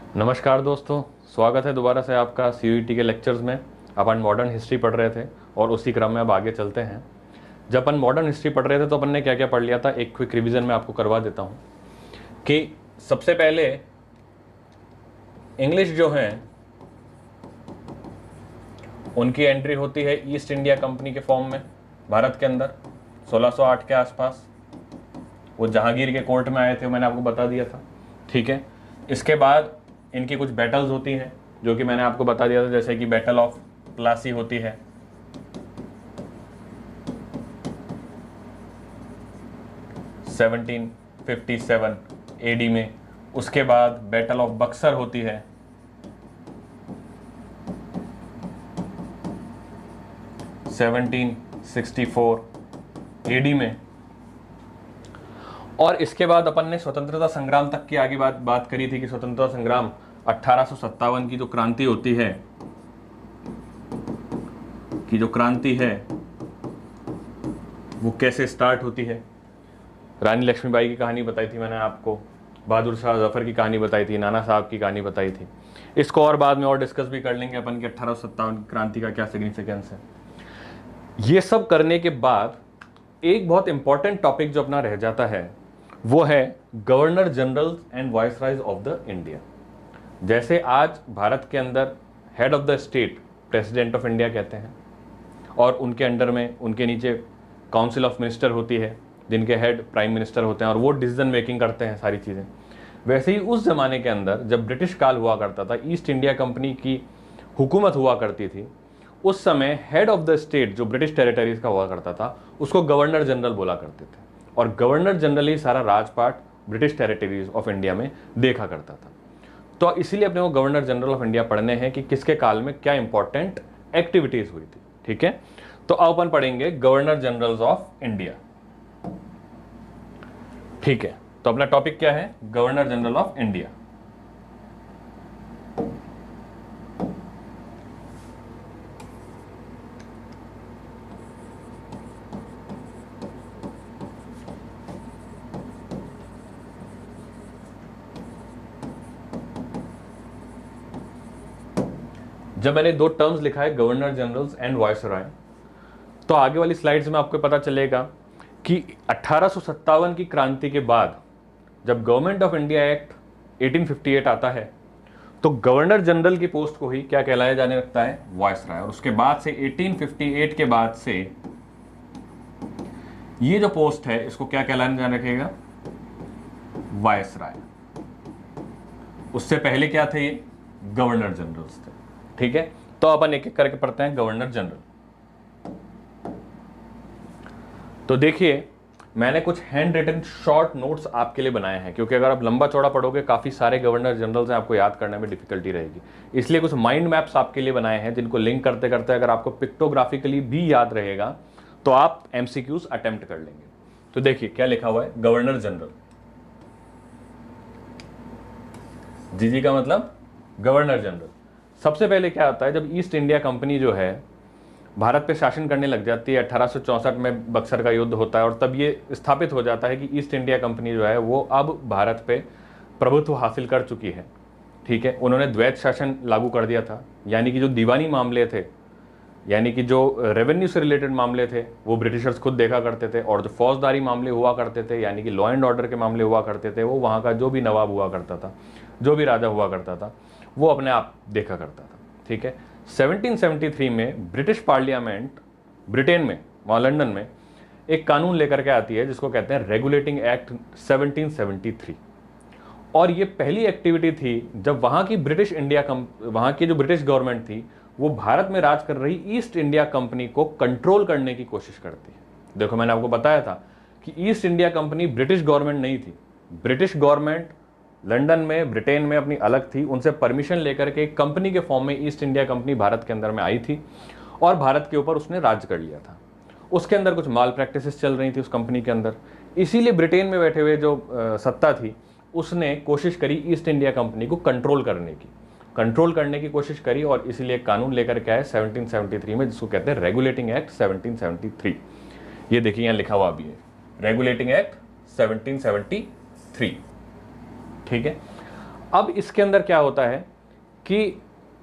नमस्कार दोस्तों, स्वागत है दोबारा से आपका सीयूईटी के लेक्चर्स में। अपन मॉडर्न हिस्ट्री पढ़ रहे थे और उसी क्रम में अब आगे चलते हैं। जब अपन मॉडर्न हिस्ट्री पढ़ रहे थे तो अपन ने क्या क्या पढ़ लिया था, एक क्विक रिवीजन में आपको करवा देता हूँ कि सबसे पहले इंग्लिश जो हैं उनकी एंट्री होती है ईस्ट इंडिया कंपनी के फॉर्म में भारत के अंदर 1608 के आसपास। वो जहांगीर के कोर्ट में आए थे, मैंने आपको बता दिया था। ठीक है, इसके बाद इनकी कुछ बैटल्स होती हैं जो कि मैंने आपको बता दिया था, जैसे कि बैटल ऑफ प्लासी होती है, सेवनटीन 57 एडी में। उसके बाद बैटल ऑफ बक्सर होती है 1764 एडी में। और इसके बाद अपन ने स्वतंत्रता संग्राम तक की आगे बात करी थी कि स्वतंत्रता संग्राम 1857 की जो क्रांति होती है, वो कैसे स्टार्ट होती है। रानी लक्ष्मीबाई की कहानी बताई थी मैंने आपको, बहादुर शाह जफर की कहानी बताई थी, नाना साहब की कहानी बताई थी। इसको और बाद में और डिस्कस भी कर लेंगे अपन कि 1857 की क्रांति का क्या सिग्निफिकेंस है। ये सब करने के बाद एक बहुत इंपॉर्टेंट टॉपिक जो अपना रह जाता है वो है governor general and viceroys of the India. जैसे आज भारत के अंदर head of the state president of India कहते हैं और उनके अंडर में उनके नीचे काउंसिल ऑफ मिनिस्टर होती है जिनके हेड प्राइम मिनिस्टर होते हैं और वो डिसीजन मेकिंग करते हैं सारी चीज़ें। वैसे ही उस ज़माने के अंदर जब ब्रिटिश काल हुआ करता था, ईस्ट इंडिया कंपनी की हुकूमत हुआ करती थी, उस समय हेड ऑफ द स्टेट जो ब्रिटिश टेरिटरीज का हुआ करता था उसको गवर्नर जनरल बोला करते थे और गवर्नर जनरल ही सारा राजपाट ब्रिटिश टेरिटरीज ऑफ इंडिया में देखा करता था। तो इसीलिए अपने को गवर्नर जनरल ऑफ इंडिया पढ़ने हैं कि किसके काल में क्या इंपॉर्टेंट एक्टिविटीज हुई थी। ठीक है, तो अपन पढ़ेंगे गवर्नर जनरल्स ऑफ इंडिया। ठीक है, तो अपना टॉपिक क्या है, गवर्नर जनरल ऑफ इंडिया। जब मैंने दो टर्म्स लिखा है गवर्नर जनरल्स एंड वायसरॉय, तो आगे वाली स्लाइड्स में आपको पता चलेगा कि 1857 की क्रांति के बाद जब गवर्नमेंट ऑफ इंडिया एक्ट 1858 आता है तो गवर्नर जनरल की पोस्ट को ही क्या कहलाया जाने लगता है, वायसरॉय। और उसके बाद से 1858 के बाद से ये जो पोस्ट है इसको क्या कहलाने जाने रखेगा, वायसरॉय। उससे पहले क्या थे, ये गवर्नर जनरल्स थे। ठीक है, तो अपन एक एक करके पढ़ते हैं गवर्नर जनरल। तो देखिए, मैंने कुछ हैंड रिटन शॉर्ट नोट्स आपके लिए बनाए हैं क्योंकि अगर आप लंबा चौड़ा पढ़ोगे काफ़ी सारे गवर्नर जनरल्स हैं, आपको याद करने में डिफिकल्टी रहेगी। इसलिए कुछ माइंड मैप्स आपके लिए बनाए हैं जिनको लिंक करते करते अगर आपको पिक्टोग्राफिकली भी याद रहेगा तो आप एमसीक्यूज अटेम्प्ट कर लेंगे। तो देखिए क्या लिखा हुआ है, गवर्नर जनरल। जीजी का मतलब गवर्नर जनरल। सबसे पहले क्या आता है, जब ईस्ट इंडिया कंपनी जो है भारत पे शासन करने लग जाती है, 1864 में बक्सर का युद्ध होता है और तब ये स्थापित हो जाता है कि ईस्ट इंडिया कंपनी जो है वो अब भारत पे प्रभुत्व हासिल कर चुकी है। ठीक है, उन्होंने द्वैत शासन लागू कर दिया था, यानी कि जो दीवानी मामले थे, यानी कि जो रेवेन्यू से रिलेटेड मामले थे वो ब्रिटिशर्स खुद देखा करते थे और जो फौजदारी मामले हुआ करते थे यानी कि लॉ एंड ऑर्डर के मामले हुआ करते थे वो वहाँ का जो भी नवाब हुआ करता था, जो भी राजा हुआ करता था, वो अपने आप देखा करता था। ठीक है, 1773 में ब्रिटिश पार्लियामेंट ब्रिटेन में, वहाँ लंदन में, एक कानून लेकर के आती है जिसको कहते हैं रेगुलेटिंग एक्ट 1773। और ये पहली एक्टिविटी थी जब वहाँ की वहाँ की जो ब्रिटिश गवर्नमेंट थी वो भारत में राज कर रही ईस्ट इंडिया कंपनी को कंट्रोल करने की कोशिश करती है। देखो, मैंने आपको बताया था कि east India company British government नहीं थी। ब्रिटिश गवर्नमेंट लंदन में, ब्रिटेन में अपनी अलग थी, उनसे परमिशन लेकर के कंपनी के फॉर्म में ईस्ट इंडिया कंपनी भारत के अंदर में आई थी और भारत के ऊपर उसने राज कर लिया था। उसके अंदर कुछ माल प्रैक्टिसेस चल रही थी उस कंपनी के अंदर, इसीलिए ब्रिटेन में बैठे हुए जो सत्ता थी उसने कोशिश करी ईस्ट इंडिया कंपनी को कंट्रोल करने की कोशिश करी और इसीलिए कानून लेकर के आए 1773 में जिसको कहते हैं रेगुलेटिंग एक्ट 1773। ये देखिए यहाँ लिखा हुआ भी है, रेगुलेटिंग एक्ट 1773। ठीक है, अब इसके अंदर क्या होता है कि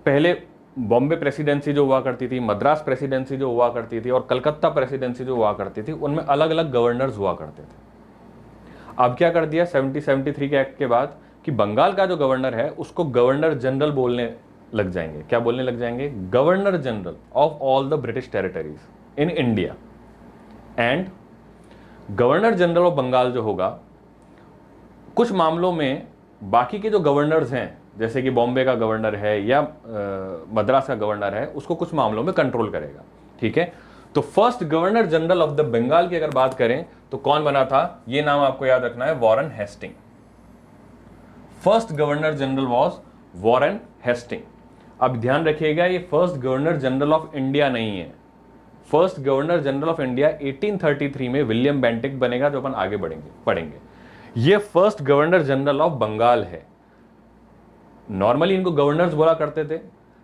पहले बॉम्बे प्रेसिडेंसी जो हुआ करती थी, मद्रास प्रेसिडेंसी जो हुआ करती थी और कलकत्ता प्रेसिडेंसी जो हुआ करती थी, उनमें अलग अलग गवर्नर्स हुआ करते थे। अब क्या कर दिया 7073 के एक्ट के बाद कि बंगाल का जो गवर्नर है उसको गवर्नर जनरल बोलने लग जाएंगे। क्या बोलने लग जाएंगे? Governor general of all the British territories in India. And governor general of Bengal जो होगा, कुछ मामलों में बाकी के जो गवर्नर्स हैं, जैसे कि बॉम्बे का गवर्नर है या मद्रास का गवर्नर है, उसको कुछ मामलों में कंट्रोल करेगा। ठीक है, तो first governor general of the Bengal की अगर बात करें तो कौन बना था? ये नाम आपको याद रखना है, Warren Hasting. First governor general was Warren Hasting. अब ध्यान रखिएगा, ये first governor general of India नहीं है। First governor general of India 1833 में विलियम बेंटिक बनेगा, जो अपन आगे पढ़ेंगे। ये first governor general of Bengal है। नॉर्मली इनको गवर्नर्स बोला करते थे,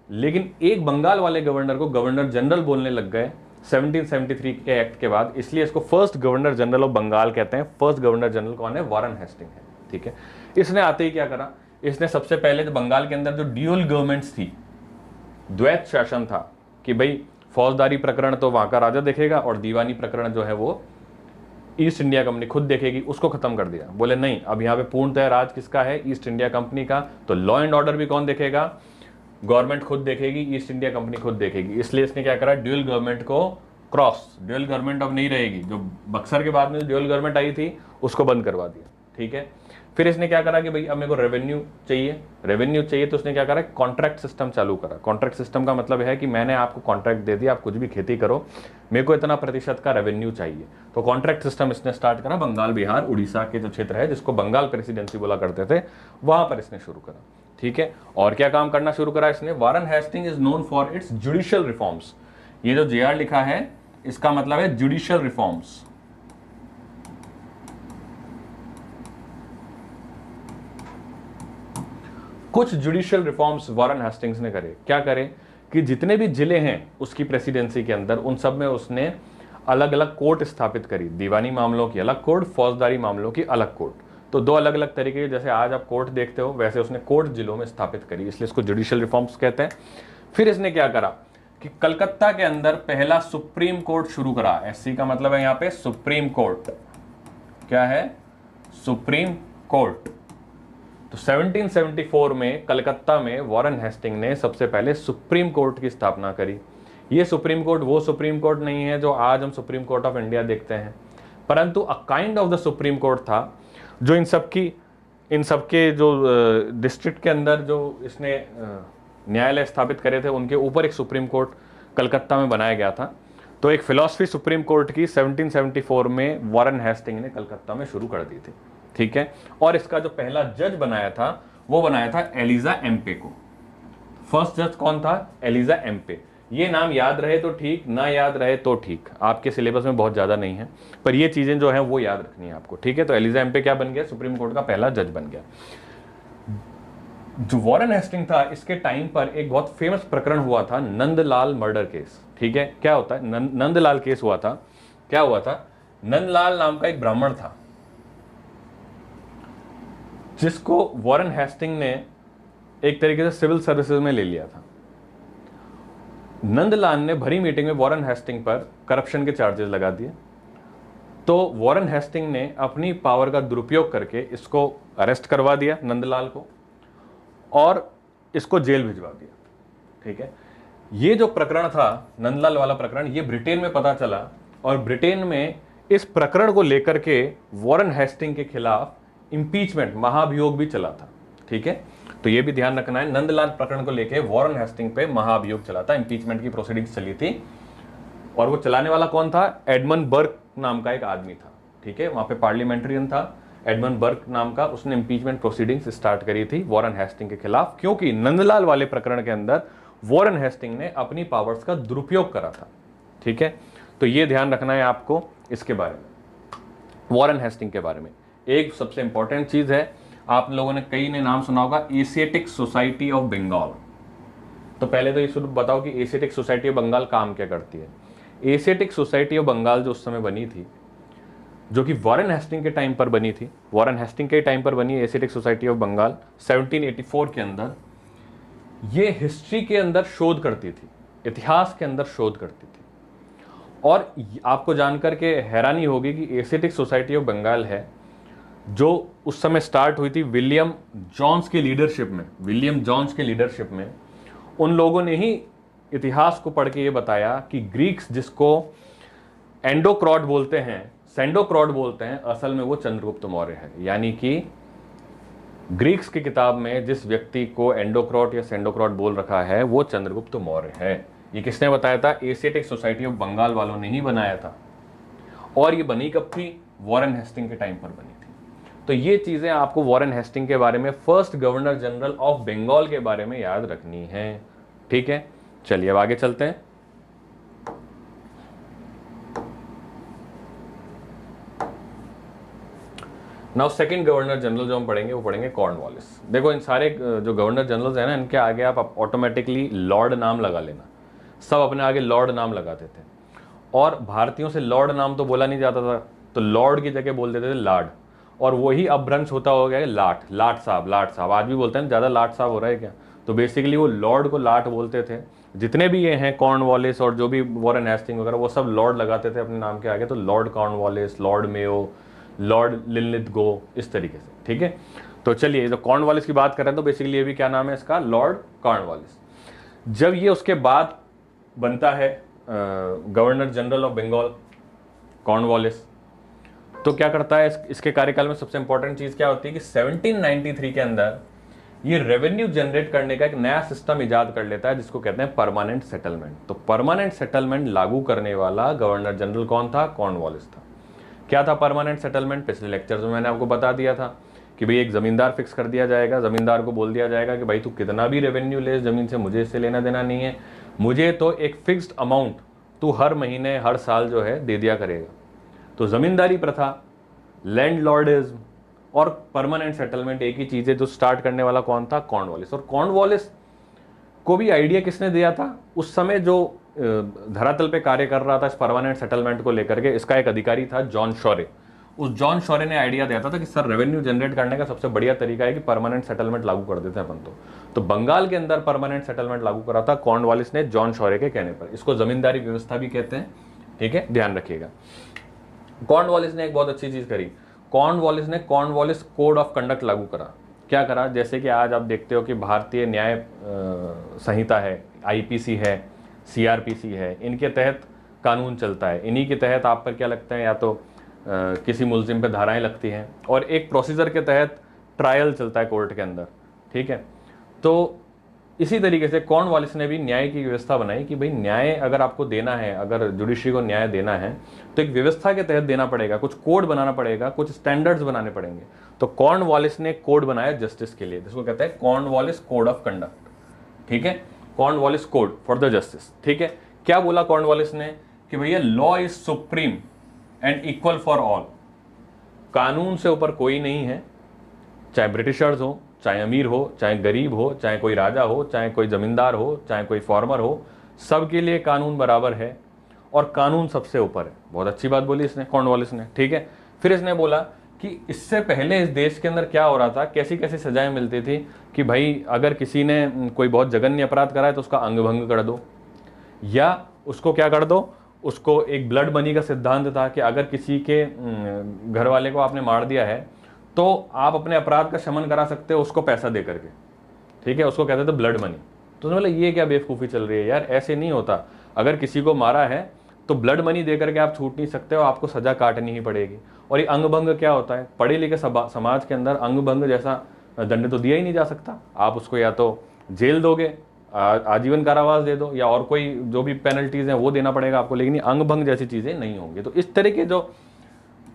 लेकिन एक बंगाल वाले गवर्नर को गवर्नर जनरल बोलने लग गए 1773 के एक्ट के बाद, इसलिए इसको first governor general of Bengal कहते हैं। फर्स्ट गवर्नर जनरल कौन है? वॉरेन हेस्टिंग है। ठीक है, इसने आते ही क्या करा? इसने सबसे पहले जो बंगाल के अंदर जो ड्यूअल गवर्नमेंट्स थी, द्वैत शासन था कि भाई फौजदारी प्रकरण तो वहां का राजा देखेगा और दीवानी प्रकरण जो है वो ईस्ट इंडिया कंपनी खुद देखेगी, उसको खत्म कर दिया। बोले नहीं, अब यहाँ पे पूर्णतः राज किसका है? ईस्ट इंडिया कंपनी का। तो लॉ एंड ऑर्डर भी कौन देखेगा? गवर्नमेंट खुद देखेगी, ईस्ट इंडिया कंपनी खुद देखेगी। इसलिए इसने क्या करा? ड्यूअल गवर्नमेंट को क्रॉस, ड्यूअल गवर्नमेंट अब नहीं रहेगी। जो बक्सर के बाद में ड्यूअल गवर्नमेंट आई थी उसको बंद करवा दिया। ठीक है, फिर इसने क्या करा कि भाई अब मेरे को रेवेन्यू चाहिए, तो उसने क्या करा? कॉन्ट्रैक्ट सिस्टम चालू करा। कॉन्ट्रैक्ट सिस्टम का मतलब है कि मैंने आपको कॉन्ट्रैक्ट दे दिया, आप कुछ भी खेती करो, मेरे को इतना प्रतिशत का रेवेन्यू चाहिए। तो कॉन्ट्रैक्ट सिस्टम इसने स्टार्ट करा। बंगाल, बिहार, उड़ीसा के जो क्षेत्र है जिसको बंगाल प्रेसिडेंसी बोला करते थे, वहां पर इसने शुरू करा। ठीक है, और क्या काम करना शुरू करा इसने? Warren Hasting is known for its judicial reforms. ये जो जेआर लिखा है इसका मतलब है जुडिशियल रिफॉर्म्स। कुछ जुडिशियल रिफॉर्म्स वॉरेन हेस्टिंग्स ने करे। क्या करे कि जितने भी जिले हैं उसकी प्रेसिडेंसी के अंदर, उन सब में उसने अलग अलग कोर्ट स्थापित करी। दीवानी मामलों की अलग कोर्ट, फौजदारी मामलों की अलग कोर्ट। तो दो अलग अलग तरीके, जैसे आज आप कोर्ट देखते हो वैसे उसने कोर्ट जिलों में स्थापित करी, इसलिए इसको जुडिशियल रिफॉर्म्स कहते हैं। फिर इसने क्या करा कि कलकत्ता के अंदर पहला सुप्रीम कोर्ट शुरू करा। एससी का मतलब है यहाँ पे सुप्रीम कोर्ट। क्या है? Supreme court. तो 1774 में कलकत्ता में वॉरेन हेस्टिंग ने सबसे पहले सुप्रीम कोर्ट की स्थापना करी। ये सुप्रीम कोर्ट वो सुप्रीम कोर्ट नहीं है जो आज हम सुप्रीम कोर्ट ऑफ इंडिया देखते हैं, परंतु a kind of the supreme court था, जो इन सबके जो डिस्ट्रिक्ट के अंदर जो इसने न्यायालय स्थापित करे थे उनके ऊपर एक सुप्रीम कोर्ट कलकत्ता में बनाया गया था। तो एक फिलॉसफी सुप्रीम कोर्ट की 1774 में वॉरेन हेस्टिंग ने कलकत्ता में शुरू कर दी थी। ठीक है, और इसका जो पहला जज बनाया था वो बनाया था एलिजा एम्पे को। फर्स्ट जज कौन था? एलिजा एम्पे। ये नाम याद रहे तो ठीक, ना याद रहे तो ठीक, आपके सिलेबस में बहुत ज्यादा नहीं है, पर ये चीजें जो है वो याद रखनी है आपको। ठीक है, तो एलिजा एम्पे क्या बन गया? सुप्रीम कोर्ट का पहला जज बन गया। जो वॉरेन हेस्टिंग था, इसके टाइम पर एक बहुत फेमस प्रकरण हुआ था, नंदलाल मर्डर केस। ठीक है, क्या होता है? नंदलाल केस हुआ था। क्या हुआ था? नंदलाल नाम का एक ब्राह्मण था जिसको वॉरेन हेस्टिंग ने एक तरीके से सिविल सर्विसेज में ले लिया था। नंदलाल ने भरी मीटिंग में वॉरेन हेस्टिंग पर करप्शन के चार्जेस लगा दिए। तो वॉरेन हेस्टिंग ने अपनी पावर का दुरुपयोग करके इसको अरेस्ट करवा दिया, नंदलाल को, और इसको जेल भिजवा दिया। ठीक है, ये जो प्रकरण था नंदलाल वाला प्रकरण, ये ब्रिटेन में पता चला और ब्रिटेन में इस प्रकरण को लेकर के वॉरेन हेस्टिंग के खिलाफ इंपीचमेंट, महाभियोग भी चला था। ठीक है, तो ये भी ध्यान रखना है, नंदलाल प्रकरण को लेकर वॉरेन हेस्टिंग पे महाभियोग चला था, इंपीचमेंट की प्रोसीडिंग्स चली थी। और वो चलाने वाला कौन था? एडमंड बर्क नाम का एक आदमी था। ठीक है, वहां पे पार्लियामेंट्रियन था एडमंड बर्क नाम का, उसने इंपीचमेंट प्रोसीडिंग्स स्टार्ट करी थी वॉरेन हेस्टिंग के खिलाफ, क्योंकि नंदलाल वाले प्रकरण के अंदर वॉरेन हेस्टिंग ने अपनी पावर्स का दुरुपयोग करा था। ठीक है, तो ये ध्यान रखना है आपको इसके बारे में, वॉरेन हेस्टिंग के बारे में। एक सबसे इंपॉर्टेंट चीज है, आप लोगों ने कई ने नाम सुना होगा, एशियाटिक सोसाइटी ऑफ बंगाल। तो पहले तो ये शुरू बताओ कि एशियाटिक सोसाइटी ऑफ बंगाल काम क्या करती है। एशियाटिक सोसाइटी ऑफ बंगाल जो उस समय बनी थी, जो कि वॉरेन हेस्टिंग के टाइम पर बनी थी। वॉरेन हेस्टिंग के टाइम पर बनी एशियाटिक सोसाइटी ऑफ बंगाल 1784 के अंदर। ये हिस्ट्री के अंदर शोध करती थी, इतिहास के अंदर शोध करती थी। और आपको जानकर के हैरानी होगी कि एशियाटिक सोसाइटी ऑफ बंगाल है जो उस समय स्टार्ट हुई थी विलियम जॉन्स के लीडरशिप में। विलियम जॉन्स के लीडरशिप में उन लोगों ने ही इतिहास को पढ़ के ये बताया कि ग्रीक्स, जिसको एंडोक्रॉट बोलते हैं, सेंडोक्रॉट बोलते हैं, असल में वो चंद्रगुप्त मौर्य है। यानी कि ग्रीक्स की किताब में जिस व्यक्ति को एंडोक्रॉट या सेंडोक्रॉट बोल रखा है वो चंद्रगुप्त मौर्य है। ये किसने बताया था? एशियाटिक सोसाइटी ऑफ बंगाल वालों ने ही बनाया था। और ये बनी कब थी? वॉरेन हेस्टिंग के टाइम पर बनी थी। तो ये चीजें आपको वॉरेन हेस्टिंग के बारे में, first governor general of Bengal के बारे में याद रखनी है। ठीक है, चलिए अब आगे चलते हैं। नाउ सेकंड गवर्नर जनरल जो हम पढ़ेंगे वो पढ़ेंगे कॉर्नवालिस। देखो इन सारे जो गवर्नर जनरल्स हैं ना, इनके आगे आप ऑटोमेटिकली लॉर्ड नाम लगा लेना। सब अपने आगे लॉर्ड नाम लगाते थे और भारतीयों से लॉर्ड नाम तो बोला नहीं जाता था, तो लॉर्ड की जगह बोल देते थे लार्ड। और वही अपभ्रंश होता हो गया लाट, लाट साहब, लाट साहब। आज भी बोलते हैं ज़्यादा लाट साहब हो रहा है क्या? तो बेसिकली वो लॉर्ड को लाट बोलते थे। जितने भी ये हैं कॉर्नवालिस और जो भी वॉरेन हेस्टिंग वगैरह, वो सब लॉर्ड लगाते थे अपने नाम के आगे। तो Lord Cornwallis, Lord Mayo, Lord Linlithgow, इस तरीके से। ठीक है, तो चलिए जो कॉर्नवालिस की बात कर रहे हैं तो बेसिकली ये भी क्या नाम है इसका? Lord Cornwallis. जब ये उसके बाद बनता है governor general of Bengal Cornwallis, तो क्या करता है इसके कार्यकाल में सबसे इंपॉर्टेंट चीज क्या होती है कि 1793 के अंदर ये रेवेन्यू जनरेट करने का एक नया सिस्टम इजाद कर लेता है जिसको कहते हैं परमानेंट सेटलमेंट। तो परमानेंट सेटलमेंट लागू करने वाला गवर्नर जनरल कौन था? कॉर्नवालिस था। क्या था परमानेंट सेटलमेंट? पिछले लेक्चर्स में मैंने आपको बता दिया था कि भाई एक जमींदार फिक्स कर दिया जाएगा। जमींदार को बोल दिया जाएगा कि भाई तू कितना भी रेवेन्यू ले जमीन से, मुझे इससे लेना देना नहीं है, मुझे तो एक फिक्स्ड अमाउंट तू हर महीने हर साल जो है दे दिया करेगा। तो जमींदारी प्रथा, लैंडलॉर्डिज्म और परमानेंट सेटलमेंट एक ही चीज है। जो स्टार्ट करने वाला कौन था? कॉर्नवालिस। और कॉर्नवालिस को भी आइडिया किसने दिया था? उस समय जो धरातल पे कार्य कर रहा था इस परमानेंट सेटलमेंट को लेकर के, इसका एक अधिकारी था जॉन शॉरे। उस जॉन शॉरे ने आइडिया दिया था कि सर रेवेन्यू जनरेट करने का सबसे बढ़िया तरीका है कि परमानेंट सेटलमेंट लागू कर देते हैं अपन। तो बंगाल के अंदर परमानेंट सेटलमेंट लागू करा था कॉर्नवालिस ने जॉन शॉरे के कहने पर। इसको जमींदारी व्यवस्था भी कहते हैं। ठीक है, ध्यान रखिएगा। कॉर्नवालिस ने एक बहुत अच्छी चीज करी। कॉर्नवालिस ने कॉर्नवालिस कोड ऑफ कंडक्ट लागू करा। क्या करा? जैसे कि आज आप देखते हो कि भारतीय न्याय संहिता है, आईपीसी है, सीआरपीसी है, इनके तहत कानून चलता है। इन्हीं के तहत आप पर क्या लगता है, या तो किसी मुल्जिम पे धाराएं लगती हैं और एक प्रोसीजर के तहत ट्रायल चलता है कोर्ट के अंदर। ठीक है, तो इसी तरीके से कॉर्नवालिस ने भी न्याय की व्यवस्था बनाई कि भाई न्याय अगर आपको देना है, अगर जुडिशरी को न्याय देना है तो एक व्यवस्था के तहत देना पड़ेगा, कुछ कोड बनाना पड़ेगा, कुछ स्टैंडर्ड्स बनाने पड़ेंगे। तो कॉर्नवालिस ने कोड बनाया जस्टिस के लिए, जिसको कहते हैं कॉर्नवालिस कोड ऑफ कंडक्ट। ठीक है, Cornwallis code for the justice. ठीक है, क्या बोला कॉर्नवालिस ने कि भैया law is supreme and equal for all. कानून से ऊपर कोई नहीं है, चाहे ब्रिटिशर्स हो, चाहे अमीर हो, चाहे गरीब हो, चाहे कोई राजा हो, चाहे कोई जमींदार हो, चाहे कोई फार्मर हो, सबके लिए कानून बराबर है और कानून सबसे ऊपर है। बहुत अच्छी बात बोली इसने, कॉर्नवालिस ने। ठीक है, फिर इसने बोला कि इससे पहले इस देश के अंदर क्या हो रहा था, कैसी कैसी सजाएं मिलती थी कि भाई अगर किसी ने कोई बहुत जघन्य अपराध करा है तो उसका अंग भंग कर दो, या उसको क्या कर दो, उसको एक ब्लड मनी का सिद्धांत था कि अगर किसी के घर वाले को आपने मार दिया है तो आप अपने अपराध का शमन करा सकते हो उसको पैसा दे करके। ठीक है, उसको कहते थे ब्लड मनी। तो उसने बोला ये क्या बेवकूफ़ी चल रही है यार, ऐसे नहीं होता। अगर किसी को मारा है तो ब्लड मनी दे करके आप छूट नहीं सकते हो, आपको सजा काटनी ही पड़ेगी। और ये अंग भंग क्या होता है? पढ़े लिखे समाज के अंदर अंग भंग जैसा दंड तो दिया ही नहीं जा सकता। आप उसको या तो जेल दोगे, आजीवन कारावास दे दो, या और कोई जो भी पेनल्टीज हैं वो देना पड़ेगा आपको, लेकिन अंग भंग जैसी चीज़ें नहीं होंगी। तो इस तरह के जो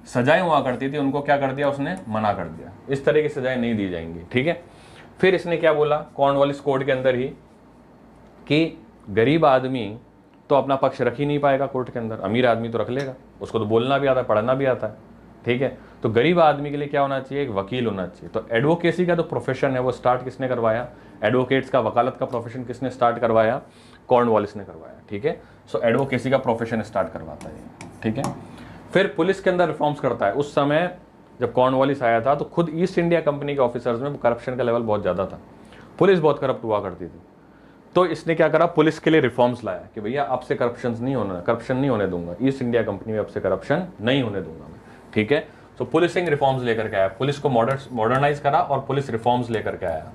सजाएं हुआ करती थी उनको क्या कर दिया उसने? मना कर दिया, इस तरह की सजाएं नहीं दी जाएंगी। ठीक है, फिर इसने क्या बोला कॉर्नवालिस कोड के अंदर ही कि गरीब आदमी तो अपना पक्ष रख ही नहीं पाएगा कोर्ट के अंदर, अमीर आदमी तो रख लेगा, उसको तो बोलना भी आता है, पढ़ना भी आता है। ठीक है, तो गरीब आदमी के लिए क्या होना चाहिए? एक वकील होना चाहिए। तो एडवोकेसी का जो प्रोफेशन है वो स्टार्ट किसने करवाया? एडवोकेट्स का, वकालत का प्रोफेशन किसने स्टार्ट करवाया? कॉर्नवालिस ने करवाया। ठीक है, सो एडवोकेसी का प्रोफेशन स्टार्ट करवाता है। ठीक है, फिर पुलिस के अंदर रिफॉर्म्स करता है। उस समय जब कॉर्नवालिस आया था तो खुद ईस्ट इंडिया कंपनी के ऑफिसर्स में करप्शन का लेवल बहुत ज़्यादा था, पुलिस बहुत करप्ट हुआ करती थी। तो इसने क्या करा, पुलिस के लिए रिफॉर्म्स लाया कि भैया आपसे करप्शन नहीं होने दूंगा, ईस्ट इंडिया कंपनी में आपसे करप्शन नहीं होने दूंगा मैं, ठीक है। तो पुलिसिंग रिफॉर्म्स लेकर के आया, पुलिस को मॉडर्नाइज करा और पुलिस रिफॉर्म्स लेकर के आया,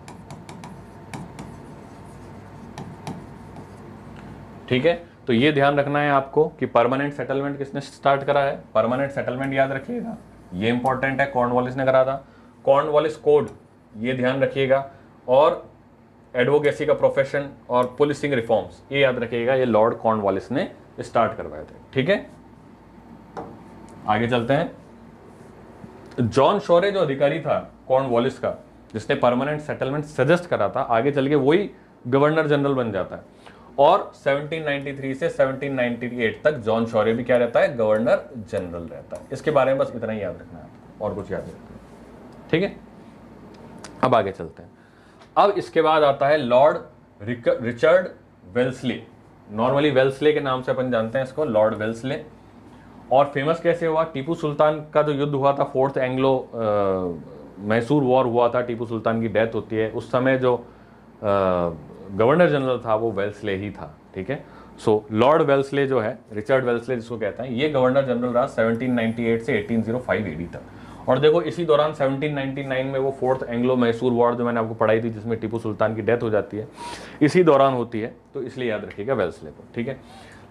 ठीक है। तो ये ध्यान रखना है आपको कि परमानेंट सेटलमेंट किसने स्टार्ट करा है, परमानेंट सेटलमेंट याद रखिएगा, ये इंपॉर्टेंट है, कॉर्नवालिस ने करा था। कॉर्नवालिस कोड ये ध्यान रखिएगा, और एडवोकेसी का प्रोफेशन और पुलिसिंग रिफॉर्म्स ये याद रखिएगा, ये लॉर्ड कॉर्नवालिस ने स्टार्ट करवाए थे, ठीक है। आगे चलते हैं। जॉन शोरे जो अधिकारी था कॉर्नवालिस का, जिसने परमानेंट सेटलमेंट सजेस्ट करा था, आगे चल के वही गवर्नर जनरल बन जाता है, और 1793 से 1798 तक जॉन शोरे भी क्या रहता है, गवर्नर जनरल रहता है। इसके बारे में बस इतना ही याद रखना है, और कुछ याद नहीं रखना, ठीक है। अब आगे चलते हैं। अब इसके बाद आता है Lord Richard Wellesley, normally Wellesley के नाम से अपन जानते हैं इसको, लॉर्ड वेल्सले। और फेमस कैसे हुआ, टीपू सुल्तान का जो युद्ध हुआ था, फोर्थ एंग्लो मैसूर वॉर हुआ था, टीपू सुल्तान की डेथ होती है, उस समय जो गवर्नर जनरल था वो वेल्सले ही था, ठीक है। सो लॉर्ड वेल्सले जो है, रिचर्ड वेल्सले जिसको कहते हैं, ये गवर्नर जनरल रहा 1798 से 1805 एडी तक। और देखो इसी दौरान 1799 में वो फोर्थ एंग्लो मैसूर वॉर जो मैंने आपको पढ़ाई थी, जिसमें टीपू सुल्तान की डेथ हो जाती है, इसी दौरान होती है, तो इसलिए याद रखिएगा वेल्सले को, ठीक है।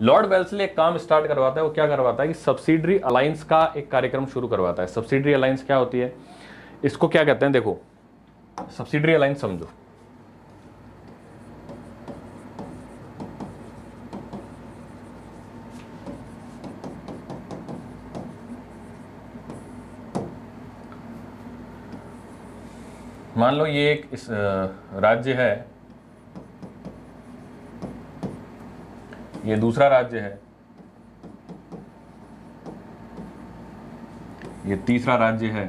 लॉर्ड वेल्सले एक काम स्टार्ट करवाता है, वो क्या करवाता है कि सब्सिडरी अलायंस का एक कार्यक्रम शुरू करवाता है। सब्सिडरी अलायंस क्या होती है, इसको क्या कहते हैं, देखो सब्सिडरी अलायंस समझो, मान लो ये एक इस राज्य है, ये दूसरा राज्य है, ये तीसरा राज्य है।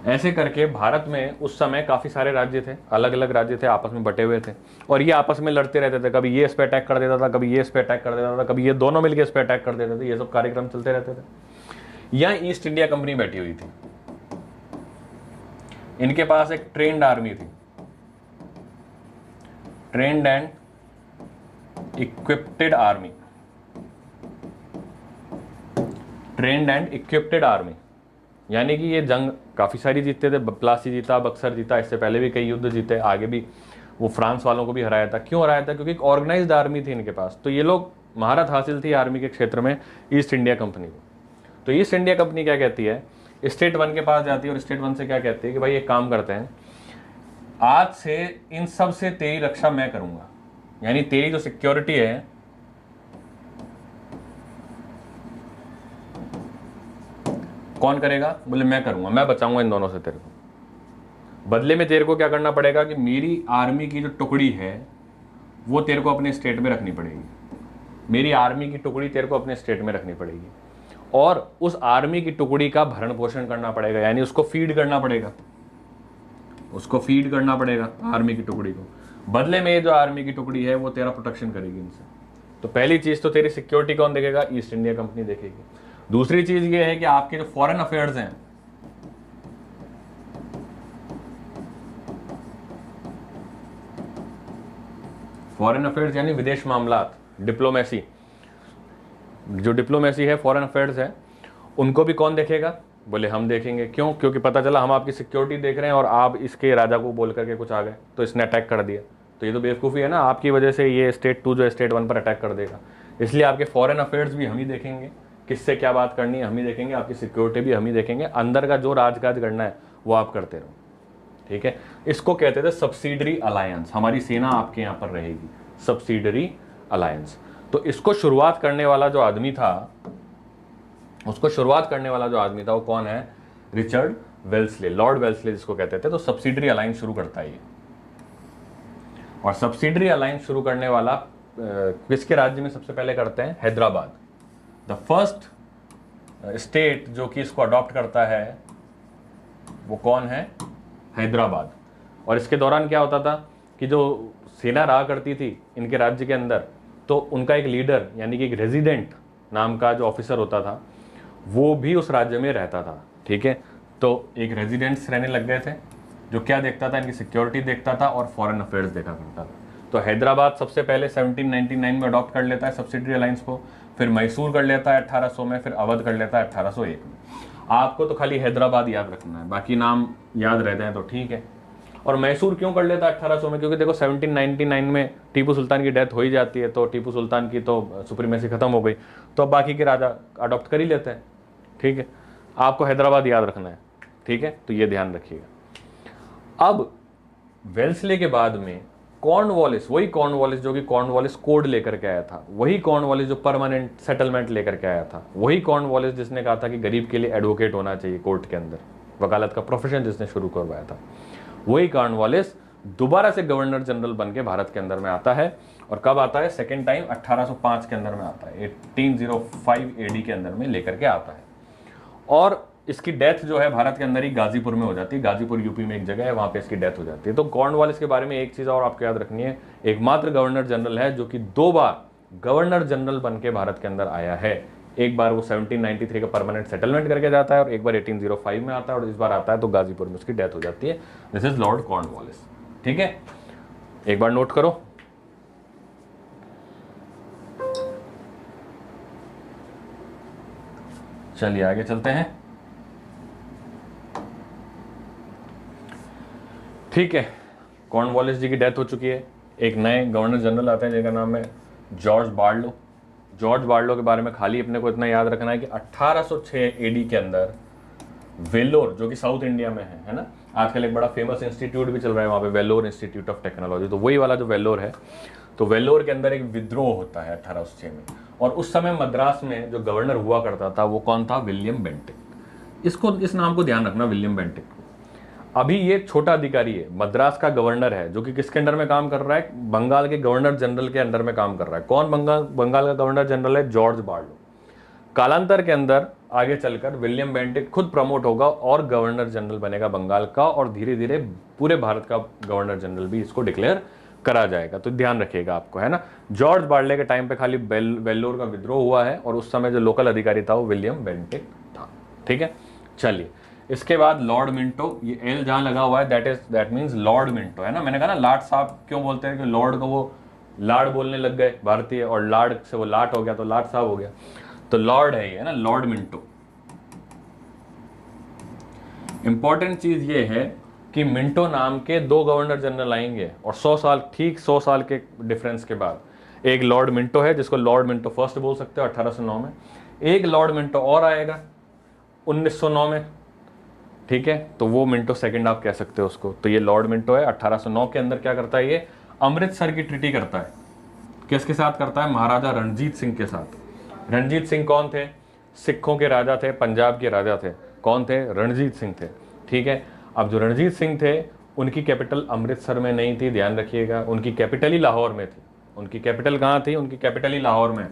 ऐसे करके भारत में उस समय काफी सारे राज्य थे, अलग अलग राज्य थे, आपस में बटे हुए थे, और ये आपस में लड़ते रहते थे। कभी ये इस पे अटैक कर देता था, कभी ये इस पे अटैक कर देता था, कभी ये दोनों मिलकर इस पे अटैक कर देते थे। ये सब कार्यक्रम चलते रहते थे। यहाँ ईस्ट इंडिया कंपनी बैठी हुई थी, इनके पास एक ट्रेन्ड आर्मी थी, trained and equipped army, trained and equipped army, यानी कि ये जंग काफी सारी जीतते थे, प्लासी जीता, बक्सर जीता, इससे पहले भी कई युद्ध जीते, आगे भी वो फ्रांस वालों को भी हराया था। क्यों हराया था, क्योंकि एक ऑर्गेनाइज्ड आर्मी थी इनके पास, तो ये लोग महारत हासिल थी आर्मी के क्षेत्र में ईस्ट इंडिया कंपनी को। तो ईस्ट इंडिया कंपनी क्या कहती है, स्टेट 1 के पास जाती है, और स्टेट 1 से क्या कहती है कि भाई एक काम करते हैं, आज से इन सब से तेरी रक्षा मैं करूंगा, यानी तेरी जो सिक्योरिटी है कौन करेगा, बोले मैं करूंगा, मैं बचाऊंगा इन दोनों से तेरे को। बदले में तेरे को क्या करना पड़ेगा कि मेरी आर्मी की जो टुकड़ी है वो तेरे को अपने स्टेट में रखनी पड़ेगी, मेरी आर्मी की टुकड़ी तेरे को अपने स्टेट में रखनी पड़ेगी, और उस आर्मी की टुकड़ी का भरण पोषण करना पड़ेगा, यानी उसको फीड करना पड़ेगा, उसको फीड करना पड़ेगा आर्मी की टुकड़ी को। बदले में जो आर्मी की टुकड़ी है वो तेरा प्रोटेक्शन करेगी इनसे। तो पहली चीज तो तेरी सिक्योरिटी कौन देखेगा, ईस्ट इंडिया कंपनी देखेगी। दूसरी चीज ये है कि आपके जो फॉरेन अफेयर्स हैं, फॉरेन अफेयर्स यानी विदेश मामलात, डिप्लोमेसी, जो डिप्लोमेसी है, फॉरेन अफेयर्स है, उनको भी कौन देखेगा, बोले हम देखेंगे। क्यों, क्योंकि पता चला हम आपकी सिक्योरिटी देख रहे हैं और आप इसके राजा को बोल करके कुछ आ गए तो इसने अटैक कर दिया, तो ये तो बेवकूफ़ी है ना, आपकी वजह से ये स्टेट 2 जो स्टेट 1 पर अटैक कर देगा। इसलिए आपके फॉरेन अफेयर्स भी हम ही देखेंगे, किससे क्या बात करनी है हम ही देखेंगे, आपकी सिक्योरिटी भी हम ही देखेंगे, अंदर का जो राजकाज करना है वो आप करते रहो, ठीक है। इसको कहते थे सब्सिडरी अलायंस, हमारी सेना आपके यहाँ पर रहेगी, सब्सिडरी अलायंस। तो इसको शुरुआत करने वाला जो आदमी था, उसको शुरुआत करने वाला जो आदमी था वो कौन है, रिचर्ड वेल्सले, लॉर्ड वेल्सले जिसको कहते थे। तो सब्सिडरी अलायंस शुरू करता है ये, और सब्सिडरी अलायंस शुरू करने वाला किसके राज्य में सबसे पहले करते हैं, हैदराबाद। द फर्स्ट स्टेट जो कि इसको अडॉप्ट करता है वो कौन है, हैदराबाद। और इसके दौरान क्या होता था कि जो सेना रहा करती थी इनके राज्य के अंदर, तो उनका एक लीडर यानी कि एक रेजिडेंट नाम का जो ऑफिसर होता था वो भी उस राज्य में रहता था, ठीक है। तो एक रेजिडेंट्स रहने लग गए थे जो क्या देखता था, इनकी सिक्योरिटी देखता था और फॉरेन अफेयर्स देखा करता था। तो हैदराबाद सबसे पहले 1799 में अडॉप्ट कर लेता है सब्सिडरी अलायंस को, फिर मैसूर कर लेता है 1800 में, फिर अवध कर लेता है 1801 में। आपको तो खाली हैदराबाद याद रखना है, बाकी नाम याद रहते हैं तो ठीक है। और मैसूर क्यों कर लेता है 1800 में, क्योंकि देखो 1799 में टीपू सुल्तान की डेथ हो ही जाती है, तो टीपू सुल्तान की तो सुप्रीमेसी खत्म हो गई, तो अब बाकी के राजा अडॉप्ट कर ही लेते हैं, ठीक है। आपको हैदराबाद याद रखना है, ठीक है, तो ये ध्यान रखिएगा। अब वेल्सले के बाद में कॉर्नवालिस, वही कॉर्नवालिस जो कि कॉर्नवालिस कोड लेकर के आया था, वही कॉर्नवालिस जो परमानेंट सेटलमेंट लेकर के आया था, वही कॉर्नवालिस जिसने कहा था कि गरीब के लिए एडवोकेट होना चाहिए कोर्ट के अंदर, वकालत का प्रोफेशन जिसने शुरू करवाया था, वही कॉर्नवालिस दोबारा से गवर्नर जनरल बन के भारत के अंदर में आता है। और कब आता है? सेकेंड टाइम 1805 के अंदर में आता है, 1805 AD के अंदर में लेकर के आता है। और इसकी डेथ जो है भारत के अंदर ही गाजीपुर में हो जाती है, गाजीपुर यूपी में एक जगह है, वहां पे इसकी डेथ हो जाती है। तो कॉर्नवालिस के बारे में एक चीज और आपको याद रखनी है, एकमात्र गवर्नर जनरल है जो कि 2 बार गवर्नर जनरल बन के भारत के अंदर आया है। एक बार वो 1793 का परमानेंट सेटलमेंट करके जाता है और एक बार 1805 में आता है, और इस बार आता है तो गाजीपुर में उसकी डेथ हो जाती है। दिस इज लॉर्ड कॉर्नवालिस, ठीक है, एक बार नोट करो। चलिए आगे चलते हैं, ठीक है। कॉर्नवालिस जी की डेथ हो चुकी है, एक नए गवर्नर जनरल आते हैं जिनका नाम है जॉर्ज बार्लो। जॉर्ज बार्लो के बारे में खाली अपने को इतना याद रखना है कि 1806 AD के अंदर वेल्लोर, जो कि साउथ इंडिया में है ना, आजकल एक बड़ा फेमस इंस्टीट्यूट भी चल रहा है वहाँ पे, वेल्लोर इंस्टीट्यूट ऑफ टेक्नोलॉजी, तो वही वाला जो वेल्लोर है, तो वेल्लोर के अंदर एक विद्रोह होता है 1806 में। और उस समय मद्रास में जो गवर्नर हुआ करता था वो कौन था? William Bentinck. इसको, इस नाम को ध्यान रखना, विलियम बेंटिक। अभी ये छोटा अधिकारी है, मद्रास का गवर्नर है, जो कि किसके अंडर में काम कर रहा है? बंगाल के गवर्नर जनरल के अंडर में काम कर रहा है। कौन बंगाल का गवर्नर जनरल है? George Barlow. कालांतर के अंदर आगे चलकर विलियम बेंटिक खुद प्रमोट होगा और गवर्नर जनरल बनेगा बंगाल का, और धीरे धीरे पूरे भारत का गवर्नर जनरल भी इसको डिक्लेयर करा जाएगा। तो ध्यान रखिएगा आपको, है ना। जॉर्ज बार्ले के टाइम पे खाली वेल्लोर का विद्रोह हुआ है, और उस समय जो लोकल अधिकारी था वो विलियम बेंटिक था, ठीक है। चलिए, इसके बाद लॉर्ड मिंटो, ये एल जहां लगा हुआ है दैट मीन्स लॉर्ड मिंटो, है ना। मैंने कहा ना लाट साहब क्यों बोलते हैं, कि लॉर्ड को वो लाड बोलने लग गए भारतीय, और लाड से वो लाट हो गया तो लाट साहब हो गया, तो लॉर्ड है ये, है ना, लॉर्ड मिंटो। इंपॉर्टेंट चीज ये है कि मिंटो नाम के 2 गवर्नर जनरल आएंगे, और 100 साल, ठीक 100 साल के डिफरेंस के बाद एक लॉर्ड मिंटो है जिसको लॉर्ड मिंटो फर्स्ट बोल सकते हो 1809 में, एक लॉर्ड मिंटो और आएगा 1909 में, ठीक है, तो वो मिंटो सेकंड आप कह सकते हो उसको। तो ये लॉर्ड मिंटो है। 1809 के अंदर क्या करता है ये? अमृतसर की ट्रीटी करता है। किसके साथ करता है? महाराजा रणजीत सिंह के साथ। रणजीत सिंह कौन थे? सिखों के राजा थे, पंजाब के राजा थे। कौन थे? रणजीत सिंह थे, ठीक है। अब जो रणजीत सिंह थे उनकी कैपिटल अमृतसर में नहीं थी, ध्यान रखिएगा, उनकी कैपिटल ही लाहौर में थी। उनकी कैपिटल कहाँ थी? उनकी कैपिटल ही लाहौर में।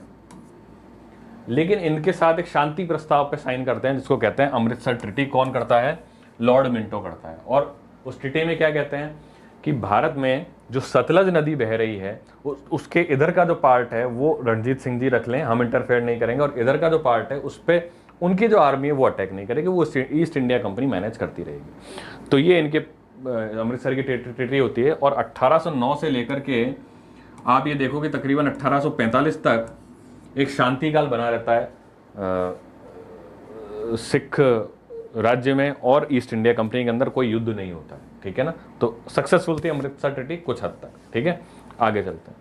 लेकिन इनके साथ एक शांति प्रस्ताव पे साइन करते हैं जिसको कहते हैं अमृतसर ट्रीटी। कौन करता है? लॉर्ड मिंटो करता है। और उस ट्रीटी में क्या कहते हैं कि भारत में जो सतलज नदी बह रही है उसके इधर का जो पार्ट है वो रणजीत सिंह जी रख लें, हम इंटरफेयर नहीं करेंगे, और इधर का जो पार्ट है उस पर उनकी जो आर्मी है वो अटैक नहीं करेगी, वो ईस्ट इंडिया कंपनी मैनेज करती रहेगी। तो ये इनके अमृतसर की ट्रीटी होती है। और 1809 से लेकर के आप ये देखो कि तकरीबन 1845 तक एक शांति काल बना रहता है सिख राज्य में, और ईस्ट इंडिया कंपनी के अंदर कोई युद्ध नहीं होता, ठीक है ना। तो सक्सेसफुल थी अमृतसर ट्रीटी कुछ हद तक, ठीक है। आगे चलते हैं।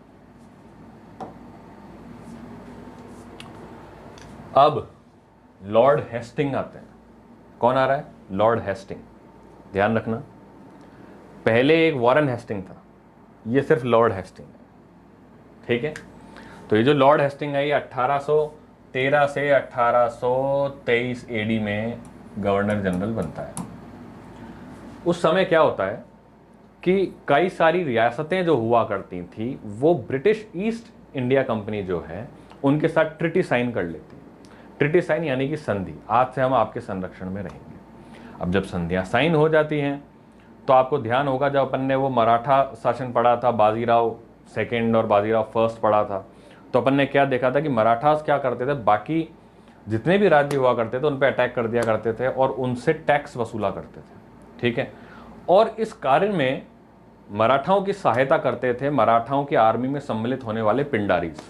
अब लॉर्ड हेस्टिंग आते हैं। कौन आ रहा है? Lord Hasting. ध्यान रखना, पहले एक वॉरेन हेस्टिंग था, ये सिर्फ लॉर्ड हेस्टिंग है, ठीक है। तो ये जो लॉर्ड हेस्टिंग है ये 1813 से 1823 AD में गवर्नर जनरल बनता है। उस समय क्या होता है कि कई सारी रियासतें जो हुआ करती थी वो ब्रिटिश ईस्ट इंडिया कंपनी जो है उनके साथ ट्रीटी साइन कर लेती है। ट्रीटी साइन यानी कि संधि, आज से हम आपके संरक्षण में रहेंगे। अब जब संधियां साइन हो जाती हैं तो आपको ध्यान होगा जब अपन ने वो मराठा शासन पढ़ा था, बाजीराव सेकेंड और बाजीराव फर्स्ट पढ़ा था, तो अपन ने क्या देखा था कि मराठास क्या करते थे, बाकी जितने भी राज्य हुआ करते थे उन पे अटैक कर दिया करते थे और उनसे टैक्स वसूला करते थे, ठीक है। और इस कार्य में मराठाओं की सहायता करते थे मराठाओं की आर्मी में सम्मिलित होने वाले पिंडारीज।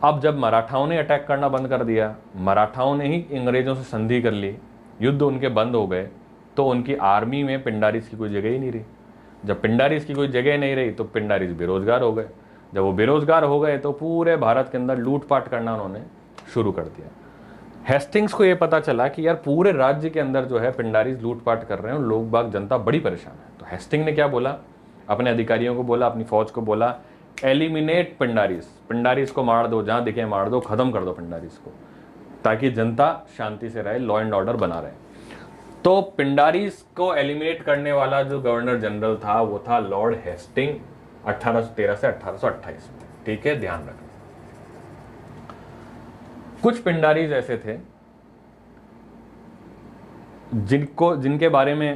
अब जब मराठाओं ने अटैक करना बंद कर दिया, मराठाओं ने ही अंग्रेजों से संधि कर ली, युद्ध उनके बंद हो गए, तो उनकी आर्मी में पिंडारीज की कोई जगह ही नहीं रही। जब पिंडारीज की कोई जगह नहीं रही तो पिंडारीज बेरोजगार हो गए। जब वो बेरोजगार हो गए तो पूरे भारत के अंदर लूटपाट करना उन्होंने शुरू कर दिया। हेस्टिंग्स को ये पता चला कि यार पूरे राज्य के अंदर जो है पिंडारीज लूटपाट कर रहे हैं और लोग बाग जनता बड़ी परेशान है। तो हेस्टिंग ने क्या बोला, अपने अधिकारियों को बोला, अपनी फौज को बोला, एलिमिनेट पिंडारीज, पिंडारीज को मार दो, जहां दिखे मार दो, खत्म कर दो पिंडारीज को, ताकि जनता शांति से रहे, लॉ एंड ऑर्डर बना रहे। तो पिंडारीज को एलिमिनेट करने वाला जो गवर्नर जनरल था वो था लॉर्ड हेस्टिंग 1813 से 1828 में, ठीक है, ध्यान रखना। कुछ पिंडारीज ऐसे थे जिनके बारे में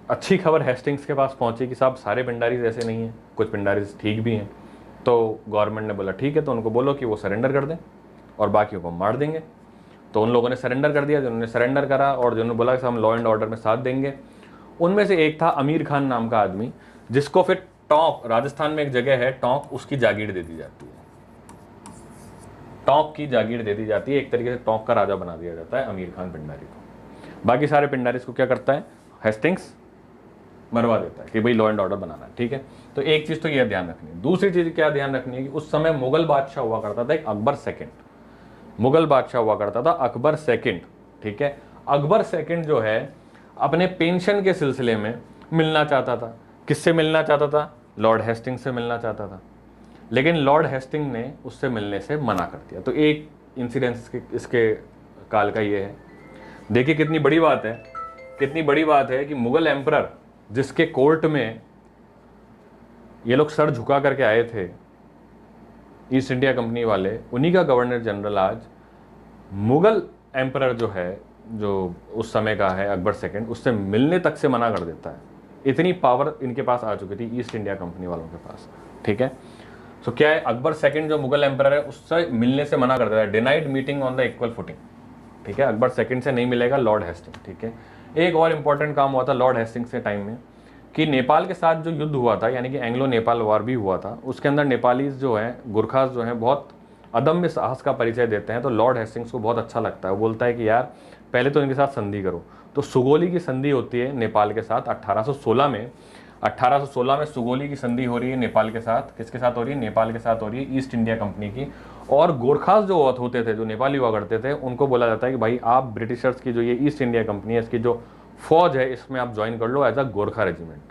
अच्छी खबर हेस्टिंग्स के पास पहुंची कि साहब सारे पिंडारीज ऐसे नहीं हैं, कुछ पिंडारीज ठीक भी हैं। तो गवर्नमेंट ने बोला ठीक है, तो उनको बोलो कि वो सरेंडर कर दें और बाकियों को मार देंगे। तो उन लोगों ने सरेंडर कर दिया, जिन्होंने सरेंडर करा और जिन्होंने बोला कि हम लॉ एंड ऑर्डर में साथ देंगे। उनमें से एक था अमीर खान नाम का आदमी, जिसको फिर टोंक, राजस्थान में एक जगह है टोंक, उसकी जागीर दे दी जाती है। टोंक की जागीर दे दी जाती है, एक तरीके से टोंक का राजा बना दिया जाता है अमीर खान पिंडारी को। बाकी सारे पिंडारीज को क्या करता है, हेस्टिंग्स मरवा देता है कि भाई लॉ एंड ऑर्डर बनाना है, ठीक है। तो एक चीज तो यह ध्यान रखनी है। दूसरी चीज क्या ध्यान रखनी है कि उस समय मुगल बादशाह हुआ करता था एक अकबर सेकंड, मुगल बादशाह हुआ करता था अकबर सेकंड, ठीक है। अकबर सेकंड जो है अपने पेंशन के सिलसिले में मिलना चाहता था। किससे मिलना चाहता था, लॉर्ड हेस्टिंग से मिलना चाहता था, लेकिन लॉर्ड हेस्टिंग ने उससे मिलने से मना कर दिया। तो एक इंसिडेंस इसके काल का ये है, देखिए कितनी बड़ी बात है, कितनी बड़ी बात है कि मुगल एम्परर जिसके कोर्ट में ये लोग सर झुका करके आए थे ईस्ट इंडिया कंपनी वाले, उन्हीं का गवर्नर जनरल आज मुगल एम्परर जो है, जो उस समय का है अकबर सेकंड, उससे मिलने तक से मना कर देता है। इतनी पावर इनके पास आ चुकी थी ईस्ट इंडिया कंपनी वालों के पास, ठीक है। सो क्या है, अकबर सेकंड जो मुगल एम्परर है उससे मिलने से मना कर देता है, denied meeting on the equal footing, ठीक है। अकबर सेकंड से नहीं मिलेगा लॉर्ड हेस्टिंग, ठीक है। एक और इंपॉर्टेंट काम हुआ था लॉर्ड हेस्टिंग्स के टाइम में कि नेपाल के साथ जो युद्ध हुआ था, यानी कि एंग्लो नेपाल वॉर भी हुआ था, उसके अंदर नेपालीज जो हैं, गुरखास जो हैं, बहुत अदम्य साहस का परिचय देते हैं। तो लॉर्ड हेस्टिंग्स को बहुत अच्छा लगता है, वो बोलता है कि यार पहले तो इनके साथ संधि करो। तो सुगोली की संधि होती है नेपाल के साथ 1816 में। 1816 में सुगोली की संधि हो रही है नेपाल के साथ। किसके साथ हो रही है, नेपाल के साथ हो रही है, ईस्ट इंडिया कंपनी की। और गोरखास जो होते थे, जो नेपाली हुआ करते थे, उनको बोला जाता है कि भाई आप ब्रिटिशर्स की जो ये ईस्ट इंडिया कंपनी है, इसकी जो फौज है, इसमें आप ज्वाइन कर लो एज अ गोरखा रेजिमेंट।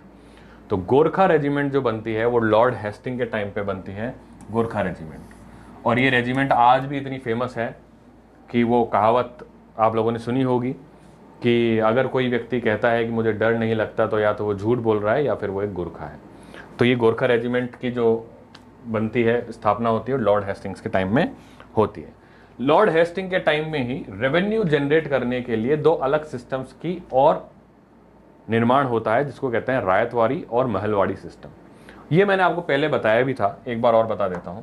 तो गोरखा रेजिमेंट जो बनती है वो लॉर्ड हेस्टिंग के टाइम पे बनती है गोरखा रेजिमेंट। और ये रेजिमेंट आज भी इतनी फेमस है कि वो कहावत आप लोगों ने सुनी होगी कि अगर कोई व्यक्ति कहता है कि मुझे डर नहीं लगता, तो या तो वो झूठ बोल रहा है या फिर वो एक गोरखा है। तो ये गोरखा रेजिमेंट की जो बनती है, स्थापना होती है, लॉर्ड हेस्टिंग्स के टाइम में होती है। लॉर्ड हेस्टिंग के टाइम में ही रेवेन्यू जनरेट करने के लिए दो अलग सिस्टम्स की और निर्माण होता है, जिसको कहते हैं रायतवाड़ी और महलवाड़ी सिस्टम। ये मैंने आपको पहले बताया भी था, एक बार और बता देता हूं।